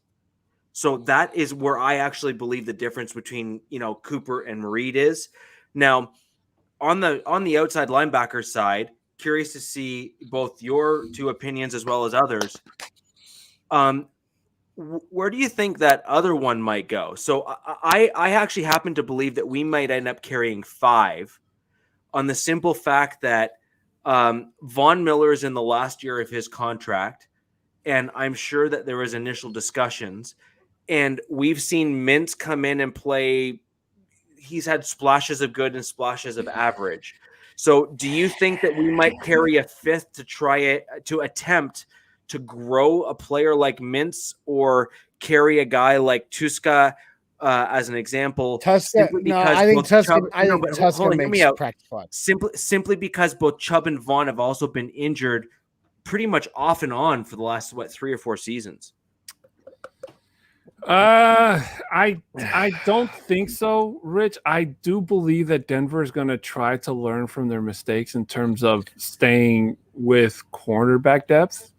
So that is where I actually believe the difference between, Cooper and Reed is. Now, on the outside linebacker side, curious to see both your two opinions as well as others. Where do you think that other one might go? So I actually happen to believe that we might end up carrying 5 on the simple fact that Von Miller is in the last year of his contract, and I'm sure that there was initial discussions, and we've seen Mintz come in and play. He's had splashes of good and splashes of average. So do you think that we might carry a 5th to try it, to attempt to grow a player like Mintz, or carry a guy like Tuska as an example? Tuska makes practice squad. Simply because both Chubb and Vaughn have also been injured pretty much off and on for the last 3 or 4 seasons. I don't think so, Rich. I do believe that Denver is going to try to learn from their mistakes in terms of staying with cornerback depth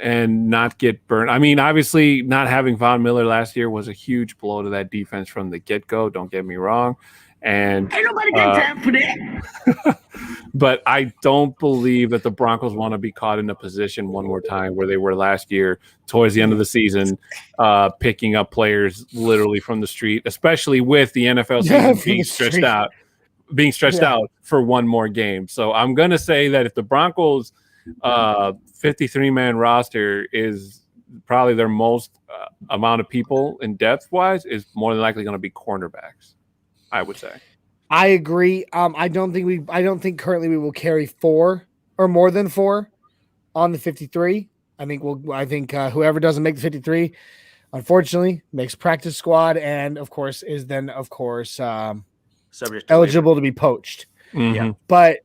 and not get burned. I mean, obviously, not having Von Miller last year was a huge blow to that defense from the get-go. Don't get me wrong. And ain't nobody got time for that. But I don't believe that the Broncos want to be caught in a position one more time where they were last year towards the end of the season, picking up players literally from the street, especially with the NFL season being stretched out for one more game. So I'm going to say that if the Broncos 53-man roster is probably their most amount of people in depth-wise, is more than likely going to be cornerbacks, I would say. I agree. I don't think currently we will carry 4 or more than 4 on the 53. I think whoever doesn't make the 53, unfortunately, makes practice squad, and of course is then eligible to be poached. Mm-hmm. Yeah, but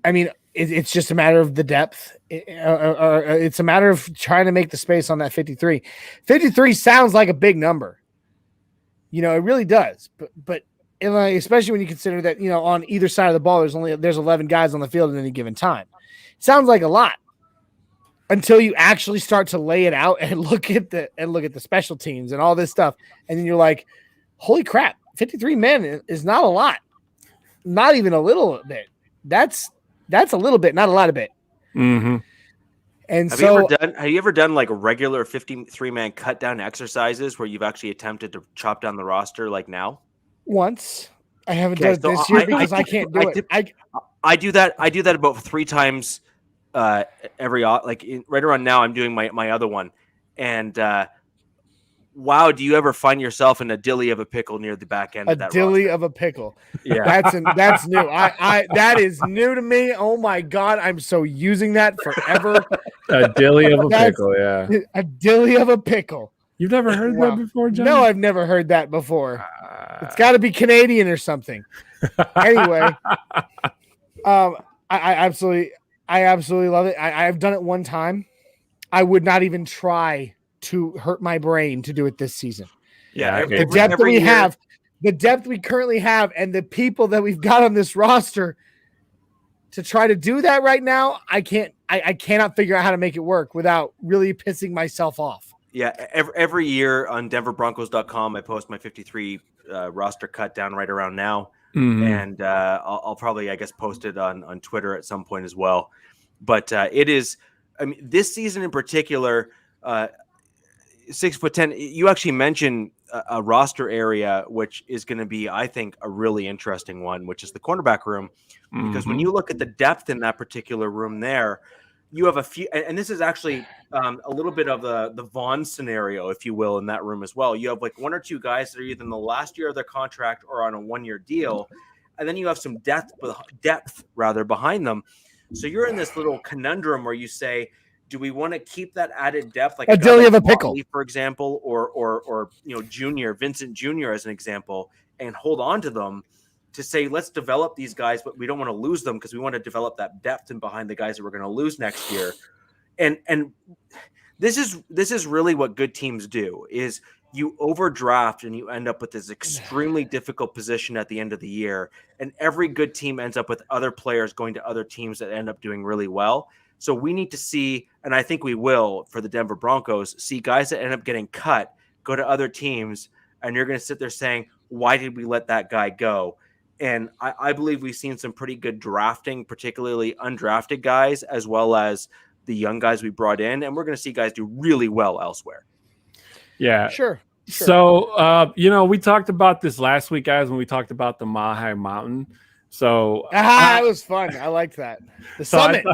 I mean, it's just a matter of the depth. It's a matter of trying to make the space on that 53. 53 sounds like a big number. It really does. But especially when you consider that, on either side of the ball, there's 11 guys on the field at any given time. It sounds like a lot until you actually start to lay it out and look at the special teams and all this stuff. And then you're like, holy crap, 53 men is not a lot. Not even a little bit. That's a little bit, not a lot of bit. Mm-hmm. And have you ever done like a regular 53-man cut down exercises where you've actually attempted to chop down the roster like now? Once. I haven't done it this year because I can't do it. I do that. I do that about 3 times every right around now. I'm doing my other one, and wow, do you ever find yourself in a dilly of a pickle near the back end of that dilly roster? Of a pickle? Yeah, that's new. That is new to me. Oh my god, I'm so using that forever. A dilly of a pickle, yeah. A dilly of a pickle. You've never heard that before, John? No, I've never heard that before. It's got to be Canadian or something. Anyway, I absolutely love it. I've done it one time. I would not even try to hurt my brain to do it this season. Yeah, the depth we currently have, and the people that we've got on this roster to try to do that right now, I cannot figure out how to make it work without really pissing myself off. Yeah, every year on DenverBroncos.com, I post my 53 roster cut down right around now. Mm-hmm. And I'll probably, I guess, post it on Twitter at some point as well. But it is, I mean, this season in particular, 6'10", you actually mentioned a roster area, which is going to be, I think, a really interesting one, which is the cornerback room. Because when you look at the depth in that particular room there, you have a few, and this is actually a little bit of the Vaughn scenario, if you will, in that room as well. You have like one or two guys that are either in the last year of their contract or on a 1-year deal, and then you have some depth behind them. So you're in this little conundrum where you say, do we want to keep that added depth, like a dilly of a pickle, for example, or Vincent Jr. as an example, and hold on to them to say, let's develop these guys, but we don't want to lose them because we want to develop that depth and behind the guys that we're going to lose next year. And this is really what good teams do, is you overdraft and you end up with this extremely difficult position at the end of the year. And every good team ends up with other players going to other teams that end up doing really well. So we need to see, and I think we will for the Denver Broncos, see guys that end up getting cut, go to other teams, and you're going to sit there saying, why did we let that guy go? And I believe we've seen some pretty good drafting, particularly undrafted guys, as well as the young guys we brought in. And we're going to see guys do really well elsewhere. Yeah. Sure. So, we talked about this last week, guys, when we talked about the Mile Mountain. So it was fun. I liked that. The summit.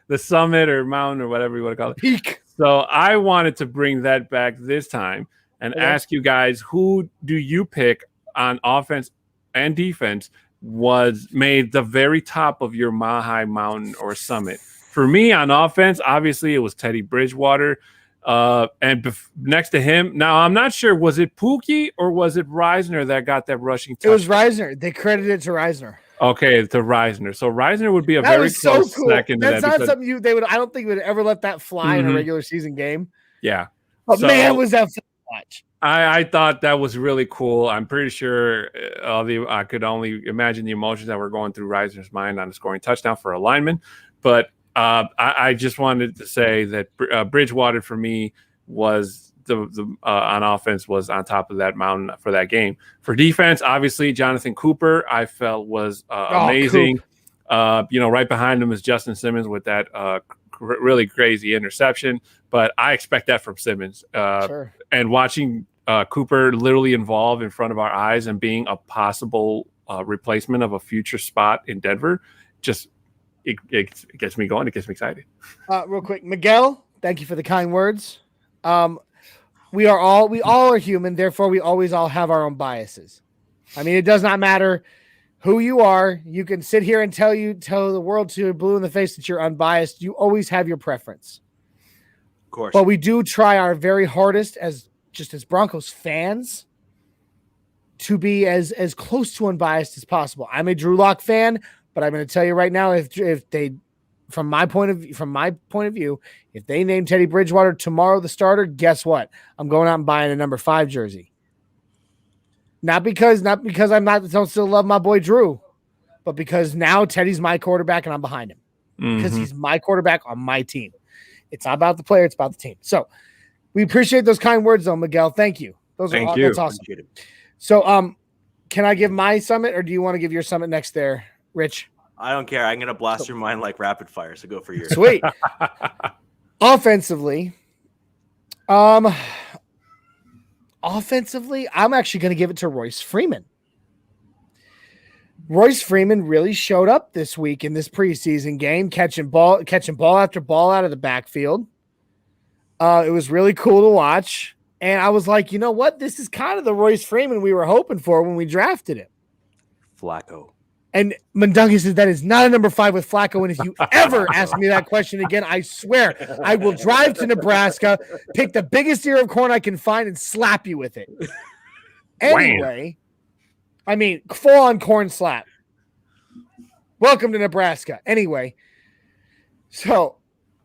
The summit or mountain or whatever you want to call it. Peak. So I wanted to bring that back this time and ask you guys, who do you pick on offense and defense was made the very top of your Mile High Mountain or summit? For me, on offense, obviously it was Teddy Bridgewater. Next to him, now I'm not sure, was it Pookie or was it Reisner that got that rushing touchdown? It was Reisner. They credited it to Reisner. Okay, to Reisner. So Reisner would be a very close second. That's not something they would. I don't think would ever let that fly in a regular season game. Yeah. But man, was that fun to watch. I thought that was really cool. I'm pretty sure I could only imagine the emotions that were going through Reisner's mind on scoring touchdown for a lineman. But I just wanted to say that Bridgewater for me was the on offense was on top of that mountain for that game. For defense, obviously Jonathan Cooper I felt was amazing. Right behind him is Justin Simmons with that really crazy interception. But I expect that from Simmons. Sure. And watching Cooper literally involved in front of our eyes and being a possible replacement of a future spot in Denver, just it gets me going. It gets me excited. Real quick, Miguel, thank you for the kind words. We all are human, therefore we always all have our own biases. I mean, it does not matter who you are. You can sit here and tell the world to blue in the face that you're unbiased. You always have your preference. Of course. But we do try our very hardest as Broncos fans to be as close to unbiased as possible. I'm a Drew Lock fan, but I'm going to tell you right now, if they, from my point of view, if they name Teddy Bridgewater tomorrow the starter, guess what? I'm going out and buying a number 5 jersey. Not because don't still love my boy Drew, but because now Teddy's my quarterback and I'm behind him because he's my quarterback on my team. It's not about the player; it's about the team. So we appreciate those kind words, though, Miguel. Thank you. That's awesome. So, can I give my summit, or do you want to give your summit next there, Rich? I don't care. I'm going to blast your mind like rapid fire. So go for yours. Sweet. Offensively, I'm actually going to give it to Royce Freeman. Royce Freeman really showed up this week in this preseason game, catching ball after ball out of the backfield. It was really cool to watch. And I was like, you know what? This is kind of the Royce Freeman we were hoping for when we drafted him. Flacco. And Mundungus says that is not a number 5 with Flacco. And if you ever ask me that question again, I swear I will drive to Nebraska, pick the biggest ear of corn I can find, and slap you with it. Anyway, I mean, full-on corn slap. Welcome to Nebraska. Anyway, so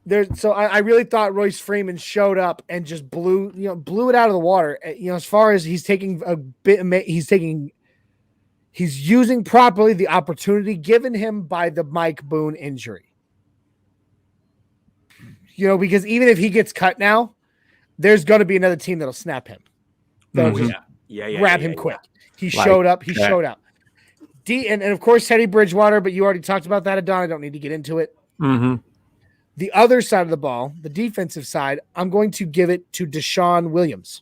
I really thought Royce Freeman showed up and just blew it out of the water. As far as he's using properly the opportunity given him by the Mike Boone injury. Because even if he gets cut now, there's going to be another team that'll snap him. Grab him quick. He showed up. He showed up. And of course, Teddy Bridgewater, but you already talked about that, Adon. I don't need to get into it. Mm-hmm. The other side of the ball, the defensive side, I'm going to give it to Desean Williams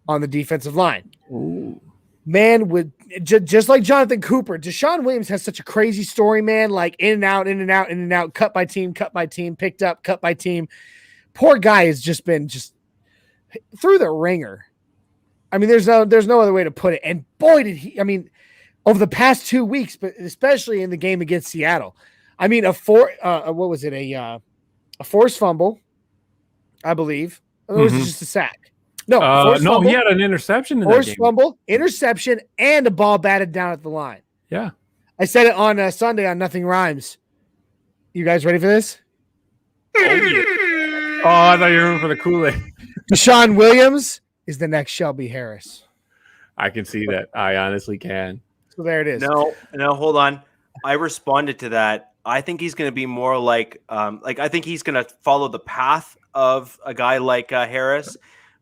on the defensive line. Ooh. man, with just like Jonathan Cooper, Desean Williams has such a crazy story, man. Like in and out, in and out, in and out, cut by team, picked up, cut by team. Poor guy has just been through the ringer. I mean, there's no other way to put it. And boy, did he! I mean, over the past 2 weeks, but especially in the game against Seattle, I mean, a forced fumble, I believe, or was it just a sack? No, no, he had an interception in that game. Fumble, interception, and a ball batted down at the line. Yeah, I said it on Sunday on Nothing Rhymes. You guys ready for this? Oh, I thought you were room for the Kool-Aid. Desean Williams is the next Shelby Harris. I can see that. I honestly can. So there it is. No, hold on. I responded to that. I think he's going to be more like I think he's going to follow the path of a guy like Harris,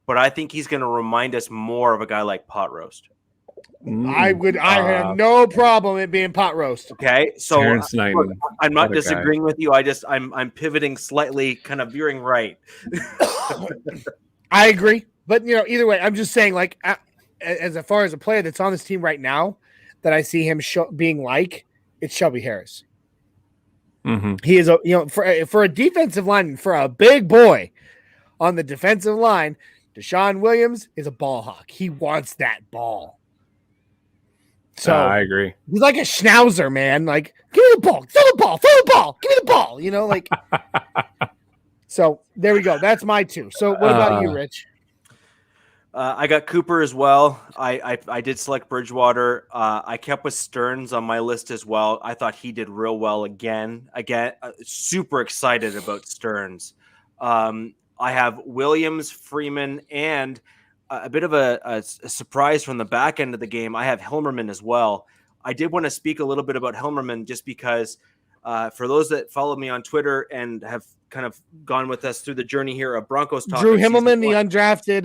but I think he's going to remind us more of a guy like Pot Roast. I have no problem it being Pot Roast. Okay, so look, I'm not disagreeing with you. I'm pivoting slightly, kind of veering right. I agree, but either way, I'm just saying, like, as far as a player that's on this team right now, that I see him being like, it's Shelby Harris. Mm-hmm. He is for a defensive line, for a big boy on the defensive line, Desean Williams is a ball hawk. He wants that ball. So I agree. He's like a schnauzer, man. Like, give me the ball, throw the ball, give me the ball. Like. So there we go. That's my two. So what about you, Rich? I got Cooper as well. I did select Bridgewater. I kept with Stearns on my list as well. I thought he did real well again. Super excited about Stearns. I have Williams, Freeman, and a bit of a surprise from the back end of the game. I have Hilmerman as well. I did want to speak a little bit about Hilmerman just because for those that follow me on Twitter and have kind of gone with us through the journey here of Broncos Talk. Drew Himmelman, the undrafted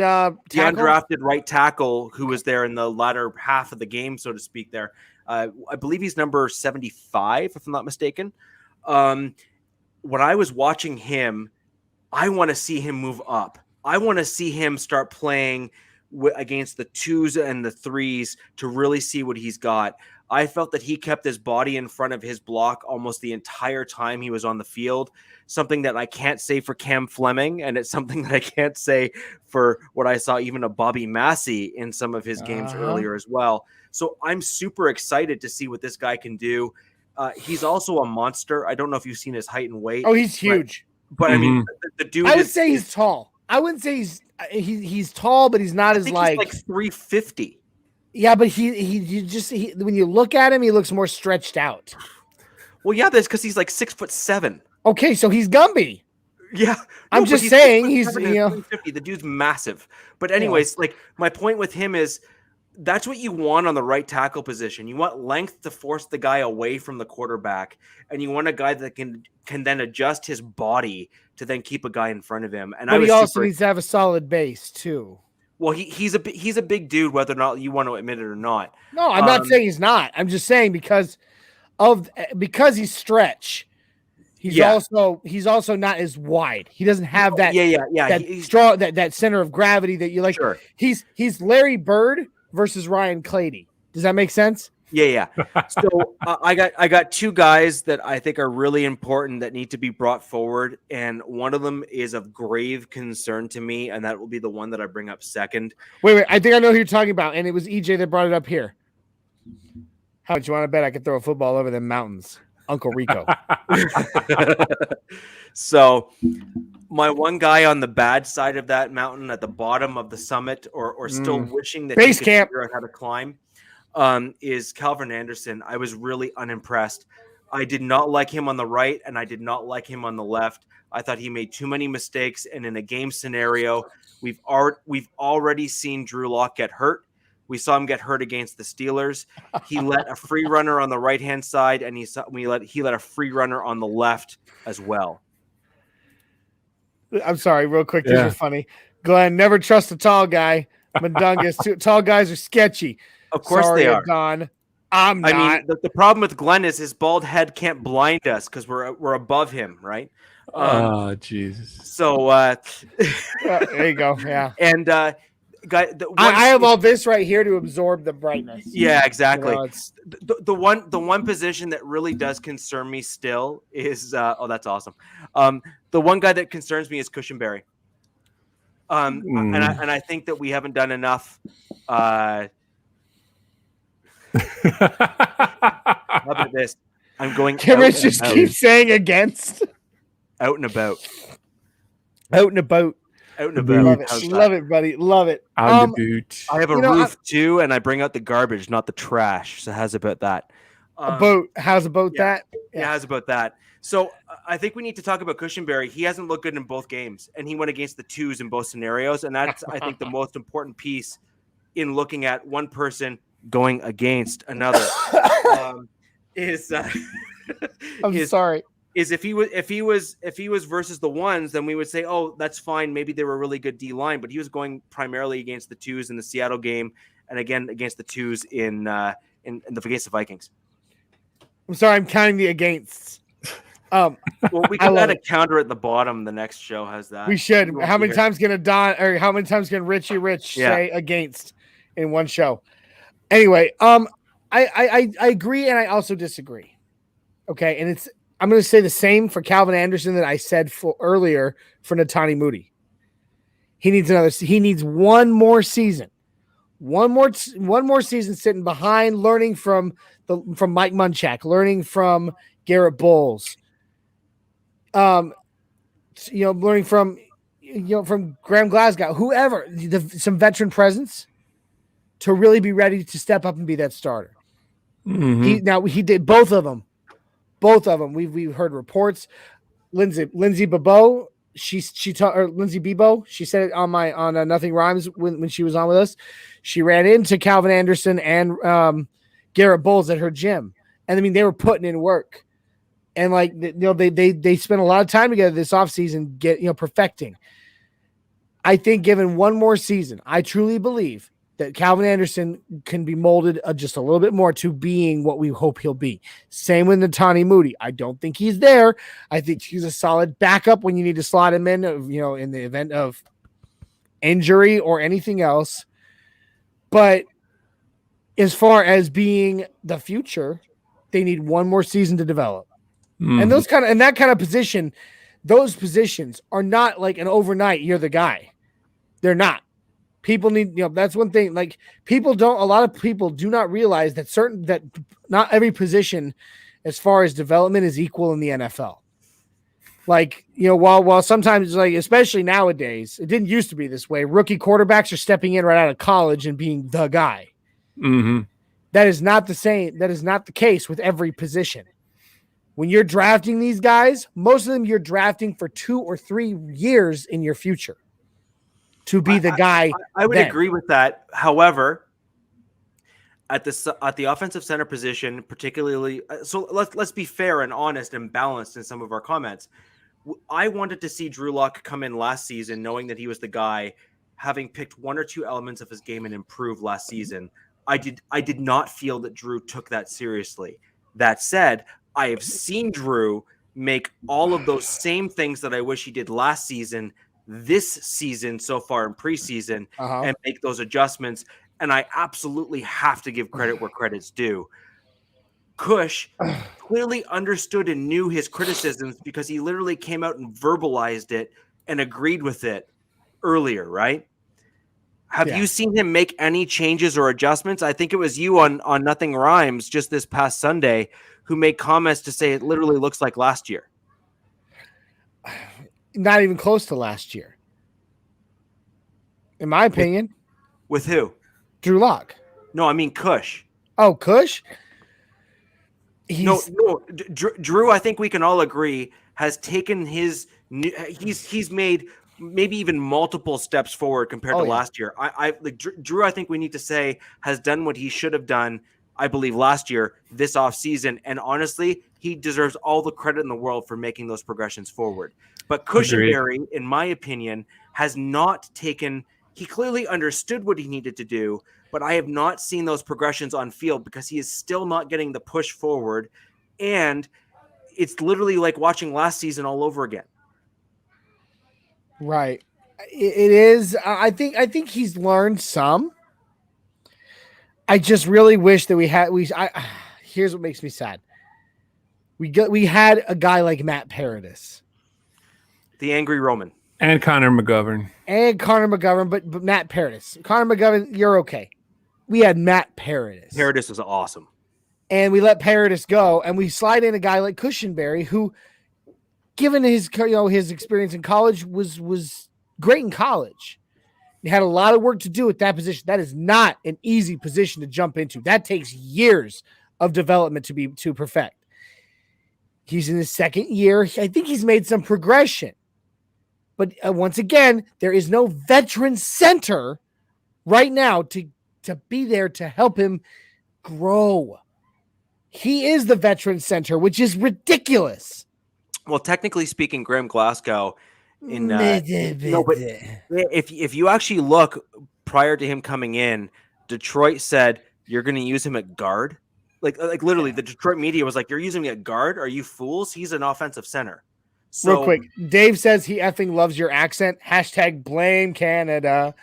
undrafted right tackle who was there in the latter half of the game, so to speak there. I believe he's number 75, if I'm not mistaken. When I was watching him, I want to see him move up. I want to see him start playing against the 2s and the 3s to really see what he's got. I felt that he kept his body in front of his block almost the entire time he was on the field, something that I can't say for Cam Fleming, and it's something that I can't say for what I saw even a Bobby Massey in some of his games earlier as well. So I'm super excited to see what this guy can do. He's also a monster. I don't know if you've seen his height and weight. Oh, he's huge. But I mean, the dude. I would say he's tall. I wouldn't say he's tall, but he's not as he's like 350. Yeah, but he when you look at him, he looks more stretched out. Well, yeah, that's because he's like 6'7". Okay, so he's Gumby. Yeah, I'm just saying he's 350. The dude's massive. But anyways, like my point with him is that's what you want on the right tackle position. You want length to force the guy away from the quarterback, and you want a guy that can then adjust his body to then keep a guy in front of him. And but he also needs to have a solid base too. Well, he's a big dude, whether or not you want to admit it or not. No, I'm not saying he's not. I'm just saying because he's stretch. He's also not as wide. He doesn't have that. That center of gravity that you like. Sure. He's Larry Bird versus Ryan Clady. Does that make sense? Yeah. So I got two guys that I think are really important that need to be brought forward, and one of them is of grave concern to me, and that will be the one that I bring up second. Wait, I think I know who you're talking about, and it was EJ that brought it up here. How much you want to bet I could throw a football over the mountains, Uncle Rico? So my one guy on the bad side of that mountain at the bottom of the summit, or still wishing that base he could camp figure out how to climb, is Calvin Anderson. I was really unimpressed. I did not like him on the right, and I did not like him on the left. I thought he made too many mistakes, and in a game scenario, we've already seen Drew Lock get hurt. We saw him get hurt against the Steelers. He let a free runner on the right-hand side, and he let a free runner on the left as well. I'm sorry, real quick. These are funny. Glenn, never trust a tall guy. Mundungus, tall guys are sketchy. Of course they are. Don. I'm not. I mean, the problem with Glenn is his bald head can't blind us because we're above him, right? Oh, Jesus. So there you go. Yeah. And I have all this right here to absorb the brightness. Yeah, exactly. The one position that really does concern me still is that's awesome. The one guy that concerns me is Cushenberry. And I think that we haven't done enough. How about this? I'm going. Can Rich just keep saying against? Out and about. Out and about. Out and about. Love it, buddy. Love it. On the boot. I have a roof too, and I bring out the garbage, not the trash. So how's about that? A boat. How's about that? Yeah, how's about that? So I think we need to talk about Cushenberry. He hasn't looked good in both games, and he went against the twos in both scenarios. And that's, I think, the most important piece in looking at one person going against another. Sorry. Is if he was versus the ones, then we would say, oh, that's fine. Maybe they were a really good D line, but he was going primarily against the twos in the Seattle game, and again against the twos in against the Vikings. I'm sorry, I'm counting the againsts. Well, we can add a counter at the bottom. The next show has that. We should. How many times can how many times can Richie Rich say against in one show? Anyway, I agree and I also disagree. Okay, and I'm going to say the same for Calvin Anderson that I said earlier for Netani Moody. He needs one more season. One more season sitting behind, learning from Mike Munchak, learning from Garrett Bowles. Learning from Graham Glasgow, whoever, some veteran presence to really be ready to step up and be that starter. Mm-hmm. He did both of them. We've heard reports. Lindsay Bebo, Lindsay Bebo, she said it on Nothing Rhymes when she was on with us. She ran into Calvin Anderson and Garrett Bowles at her gym, and I mean they were putting in work, and they spent a lot of time together this offseason, perfecting. I think given one more season, I truly believe that Calvin Anderson can be molded just a little bit more to being what we hope he'll be. Same with Netani Moody. I don't think he's there. I think he's a solid backup when you need to slot him in, in the event of injury or anything else. But as far as being the future, they need one more season to develop. And those positions are not like an overnight, you're the guy. They're not. People need, that's one thing. Like a lot of people do not realize that not every position as far as development is equal in the NFL. Like, while sometimes, like, especially nowadays, it didn't used to be this way. Rookie quarterbacks are stepping in right out of college and being the guy. Mm-hmm. That is not the same. That is not the case with every position. When you're drafting these guys, most of them you're drafting for 2 or 3 years in your future to be the guy. I would agree with that. However, at the offensive center position, particularly, so let's be fair and honest and balanced in some of our comments. I wanted to see Drew Lock come in last season, knowing that he was the guy, having picked 1 or 2 elements of his game and improved last season. I did not feel that Drew took that seriously. That said, I have seen Drew make all of those same things that I wish he did last season, this season so far in preseason, and make those adjustments. And I absolutely have to give credit where credit's due. Cush clearly understood and knew his criticisms because he literally came out and verbalized it and agreed with it earlier, right? Have you seen him make any changes or adjustments? I think it was you on Nothing Rhymes just this past Sunday who made comments to say it literally looks like last year. Not even close to last year. In my opinion. With who? Drew Lock. No, I mean Cush. Oh, Cush? No. Drew, I think we can all agree, has taken he's made maybe even multiple steps forward compared to last year. Drew, I think we need to say, has done what he should have done, I believe, last year, this offseason. And honestly, he deserves all the credit in the world for making those progressions forward. But Cushenberry, in my opinion, has not taken – he clearly understood what he needed to do, but I have not seen those progressions on field because he is still not getting the push forward. And it's literally like watching last season all over again. Right. It is. I think he's learned some. I just really wish that here's what makes me sad. We had a guy like Matt Paradis, the Angry Roman, and Connor McGovern, but Matt Paradis, Connor McGovern, you're okay. We had Matt Paradis. Paradis was awesome, and we let Paradis go, and we slide in a guy like Cushenberry, who, given his experience in college, was great in college. He had a lot of work to do at that position. That is not an easy position to jump into. That takes years of development to perfect. He's in his second year. I think he's made some progression. But once again, there is no veteran center right now to be there to help him grow. He is the veteran center, which is ridiculous. Well, technically speaking, Graham Glasgow but if you actually look prior to him coming in, Detroit said you're going to use him at guard. Like literally, the Detroit media was like, "You're using me at guard? Are you fools? He's an offensive center." So, real quick, Dave says he effing loves your accent. # blame Canada.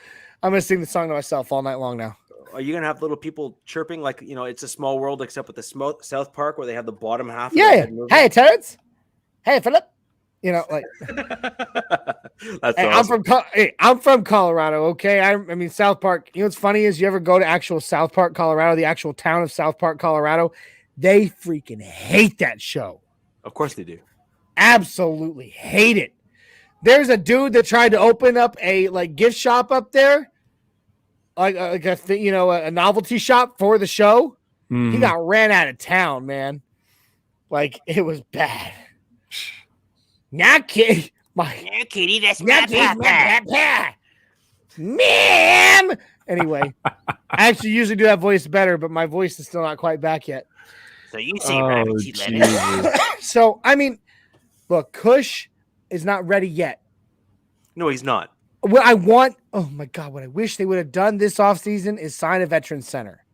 I'm going to sing the song to myself all night long now. Are you going to have little people chirping like, it's a small world except with the South Park where they have the bottom half? Yeah. Hey, Terrence. Hey, Philip. Like that's hey, awesome. I'm from Colorado. Okay. I mean, South Park, what's funny is you ever go to actual South Park, Colorado, the actual town of South Park, Colorado, they freaking hate that show. Of course they do. Absolutely hate it. There's a dude that tried to open up a gift shop up there, a novelty shop for the show. Mm. He got ran out of town, man. It was bad. Not kitty. Kitty, that's my papa. Ma'am. Anyway, I actually usually do that voice better, but my voice is still not quite back yet. So you say rabbit, you let it. So, I mean, look, Kush is not ready yet. No, he's not. What oh my God, what I wish they would have done this offseason is sign a veteran center.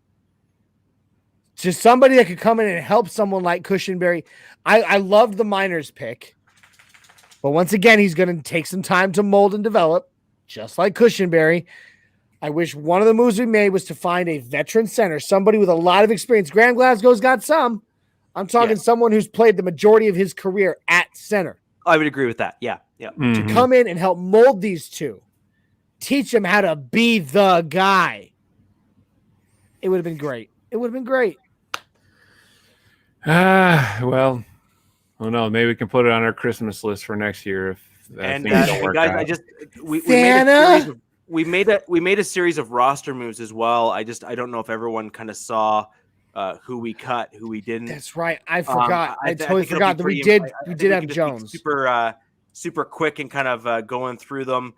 Just somebody that could come in and help someone like Cushenberry. I loved the Miners pick. But once again, he's going to take some time to mold and develop, just like Cushenberry. I wish one of the moves we made was to find a veteran center, somebody with a lot of experience. Graham Glasgow's got some. I'm talking someone who's played the majority of his career at center. I would agree with that. Yeah. To come in and help mold these two. Teach them how to be the guy. It would have been great. Well, oh no, maybe we can put it on our Christmas list for next year if things don't work out. We made a series of roster moves as well. I don't know if everyone kind of saw who we cut, who we didn't. That's right. I forgot. I totally forgot that we did have Jones. Super quick and kind of going through them.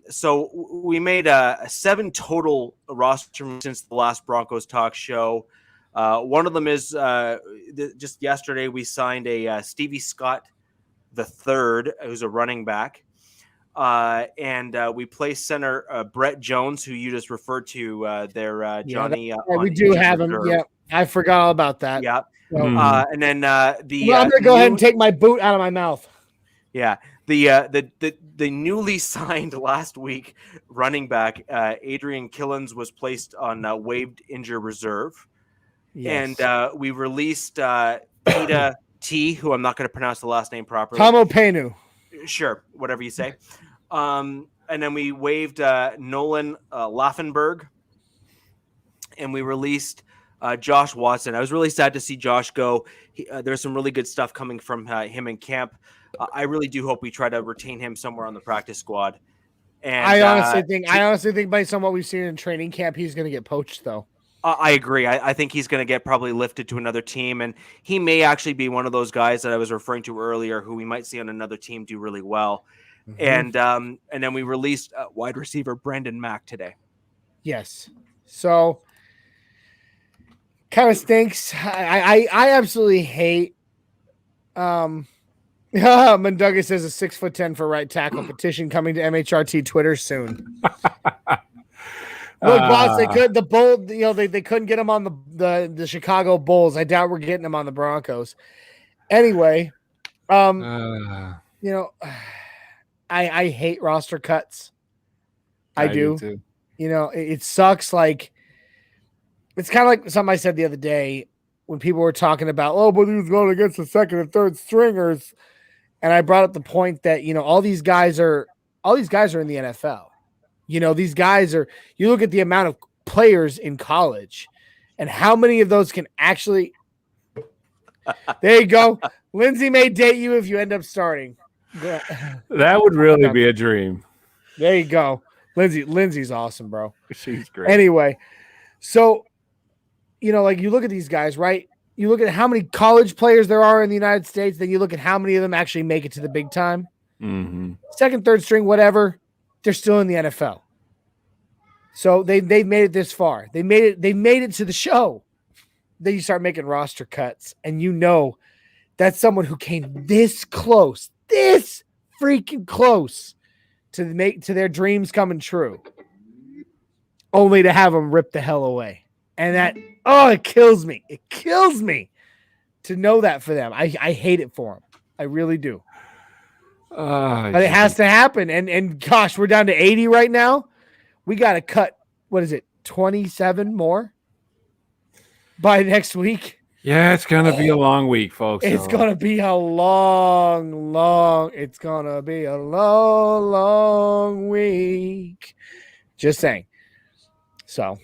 So we made 7 total roster moves since the last Broncos Talk show. One of them is just yesterday we signed a Stevie Scott III, who's a running back. And we placed center Brett Jones, who you just referred to there, Johnny. We do have him. Yeah, I forgot all about that. Yeah. So, and then I'm going to go ahead and take my boot out of my mouth. Yeah. The newly signed last week running back, Adrian Killens, was placed on waived injured reserve. Yes. And we released Peter T, who I'm not going to pronounce the last name properly. Tamopenu. Sure, whatever you say. And then we waived Nolan Laffenberg, and we released Josh Watson. I was really sad to see Josh go. There's some really good stuff coming from him in camp. I really do hope we try to retain him somewhere on the practice squad. And I honestly think based on what we've seen in training camp, he's going to get poached, though. I agree. I think he's going to get probably lifted to another team, and he may actually be one of those guys that I was referring to earlier who we might see on another team do really well. Mm-hmm. And then we released wide receiver Brandon Mack today. Yes. So kind of stinks. I absolutely hate. Munduga says a 6'10" for right tackle petition coming to MHRT Twitter soon. Look, boss, they could they couldn't get him on the Chicago Bulls. I doubt we're getting him on the Broncos. Anyway, I hate roster cuts. I do. Too. You know, it sucks. Like, it's kind of like something I said the other day when people were talking about, oh, but he's going against the second and third stringers. And I brought up the point that, you know, all these guys are in the NFL. You know, these guys are, you look at the amount of players in college and how many of those can actually, there you go. Lindsay may date you if you end up starting. That would really be a dream. There you go. Lindsay's awesome, bro. She's great. Anyway, so, you know, like you look at these guys, right? You look at how many college players there are in the United States, then you look at how many of them actually make it to the big time. Mm-hmm. Second, third string, whatever, they're still in the NFL. So they've made it this far. They made it to the show. Then you start making roster cuts, and you know that's someone who came this close, this freaking close to their dreams coming true, only to have them rip the hell away. And that, it kills me. It kills me to know that for them. I hate it for them. I really do. But it has to happen. And gosh, we're down to 80 right now. We got to cut, 27 more by next week? Yeah, it's going to be a long week, folks. It's going to be a long week. Just saying. So.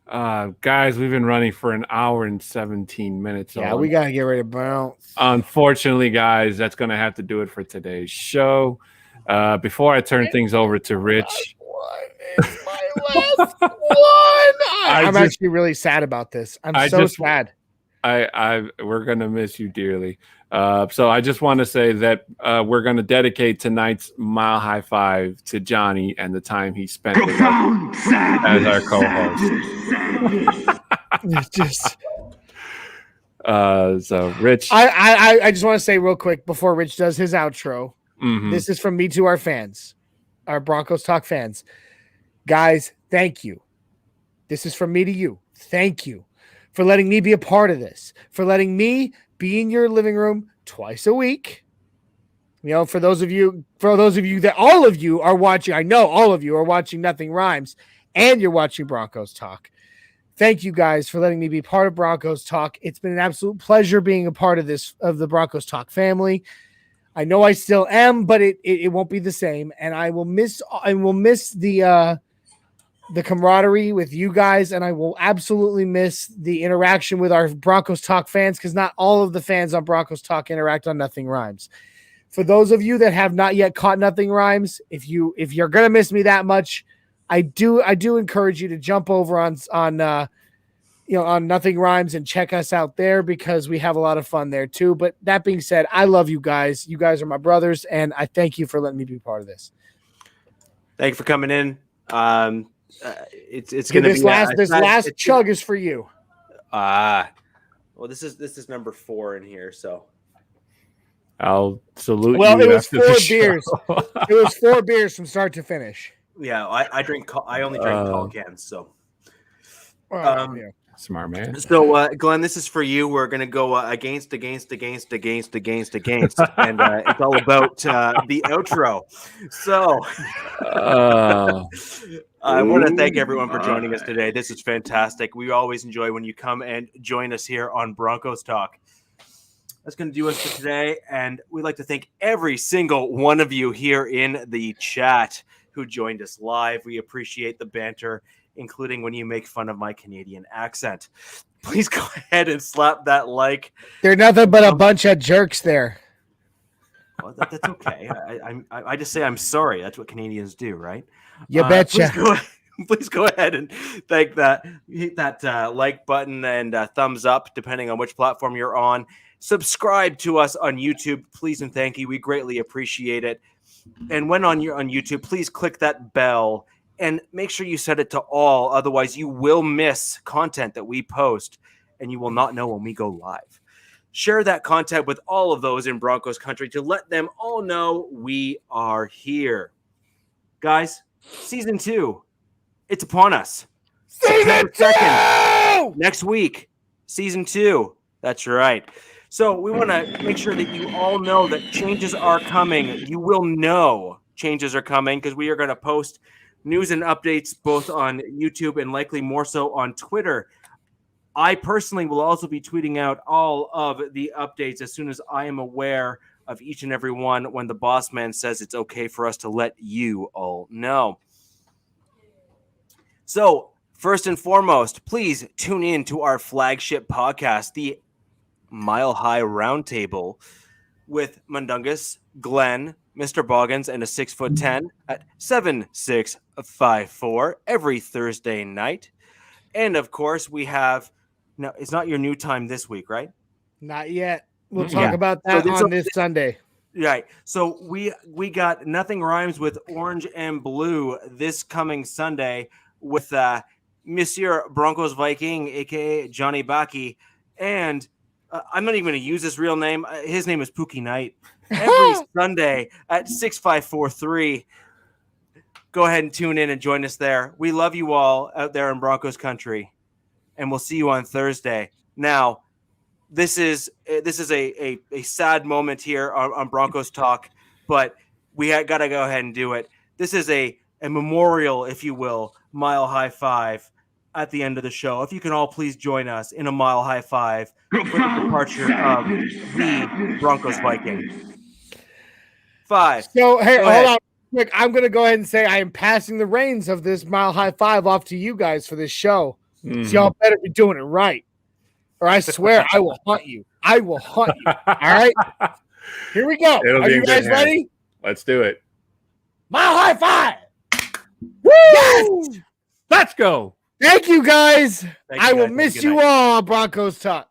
Guys, we've been running for an hour and 17 minutes. Yeah, we got to get ready to bounce. Unfortunately, guys, that's going to have to do it for today's show. Before I turn things over to Rich. It's my last one. I'm actually really sad about this. I'm so sad. We're going to miss you dearly. So I just want to say that we're going to dedicate tonight's Mile High Five to Johnny and the time he spent with us as our co-host. It's just so Rich, I just want to say real quick before Rich does his outro. Mm-hmm. This is from me to our fans, our Broncos Talk fans. Guys, thank you. This is from me to you. Thank you for letting me be a part of this, for letting me be in your living room twice a week. You know, for those of you that all of you are watching, I know all of you are watching Nothing Rhymes and you're watching Broncos Talk. Thank you guys for letting me be part of Broncos Talk. It's been an absolute pleasure being a part of the Broncos Talk family. I know I still am, but it won't be the same. And I will miss the camaraderie with you guys, and I will absolutely miss the interaction with our Broncos Talk fans, because not all of the fans on Broncos Talk interact on Nothing Rhymes. For those of you that have not yet caught Nothing Rhymes, if you're gonna miss me that much, I do encourage you to jump over on Nothing Rhymes and check us out there, because we have a lot of fun there too. But that being said, I love you guys. You guys are my brothers, and I thank you for letting me be part of this. Thank you for coming in. It's gonna be this last chug is for you. Well, this is number 4 in here, so I'll salute you. Well, it was 4 beers. It was 4 beers from start to finish. Yeah, I only drink tall cans, so Yeah. Smart man. So, Glenn, this is for you. We're going to go against, and it's all about the outro. So, I want to thank everyone for joining us today. This is fantastic. We always enjoy when you come and join us here on Broncos Talk. That's going to do us for today, and we'd like to thank every single one of you here in the chat who joined us live. We appreciate the banter, including when you make fun of my Canadian accent. Please go ahead and slap that like. They're nothing but a bunch of jerks there. Well, that's okay. I just say I'm sorry. That's what Canadians do, right? You betcha. Please go ahead and hit that like button and thumbs up, depending on which platform you're on. Subscribe to us on YouTube, please and thank you. We greatly appreciate it. And when on YouTube, please click that bell and make sure you set it to all. Otherwise, you will miss content that we post, and you will not know when we go live. Share that content with all of those in Broncos country to let them all know we are here. Guys, season 2, it's upon us. Season 2! Next week, season 2. That's right. So we want to make sure that you all know that changes are coming. You will know changes are coming because we are going to post news and updates both on YouTube and likely more so on Twitter. I personally will also be tweeting out all of the updates as soon as I am aware of each and every one when the boss man says it's okay for us to let you all know. So first and foremost, please tune in to our flagship podcast, the Mile High Roundtable, with Mundungus, Glenn, Mr. Boggins, and a 6'10" at 7654 every Thursday night. And of course, we have now. It's not your new time this week, right? Not yet. We'll talk about that on this Sunday. Right. So we got Nothing Rhymes with Orange and Blue this coming Sunday with Monsieur Broncos Viking, aka Johnny Baki, and I'm not even going to use his real name. His name is Pookie Knight. Every Sunday at 6543. Go ahead and tune in and join us there. We love you all out there in Broncos country, and we'll see you on Thursday. Now, this is a sad moment here on Broncos Talk, but we got to go ahead and do it. This is a memorial, if you will, mile high five at the end of the show. If you can all please join us in a mile high five for the departure of the Broncos Viking. 5. So, hey, hold on. Quick, I'm going to go ahead and say I am passing the reins of this mile high five off to you guys for this show. So y'all better be doing it right, or I swear I will hunt you. I will hunt you. All right? Here we go. Are you guys ready? Let's do it. Mile high five. Woo! Yes! Let's go. Thank you, guys. Thank I you, will guys. miss you all on Broncos Talk.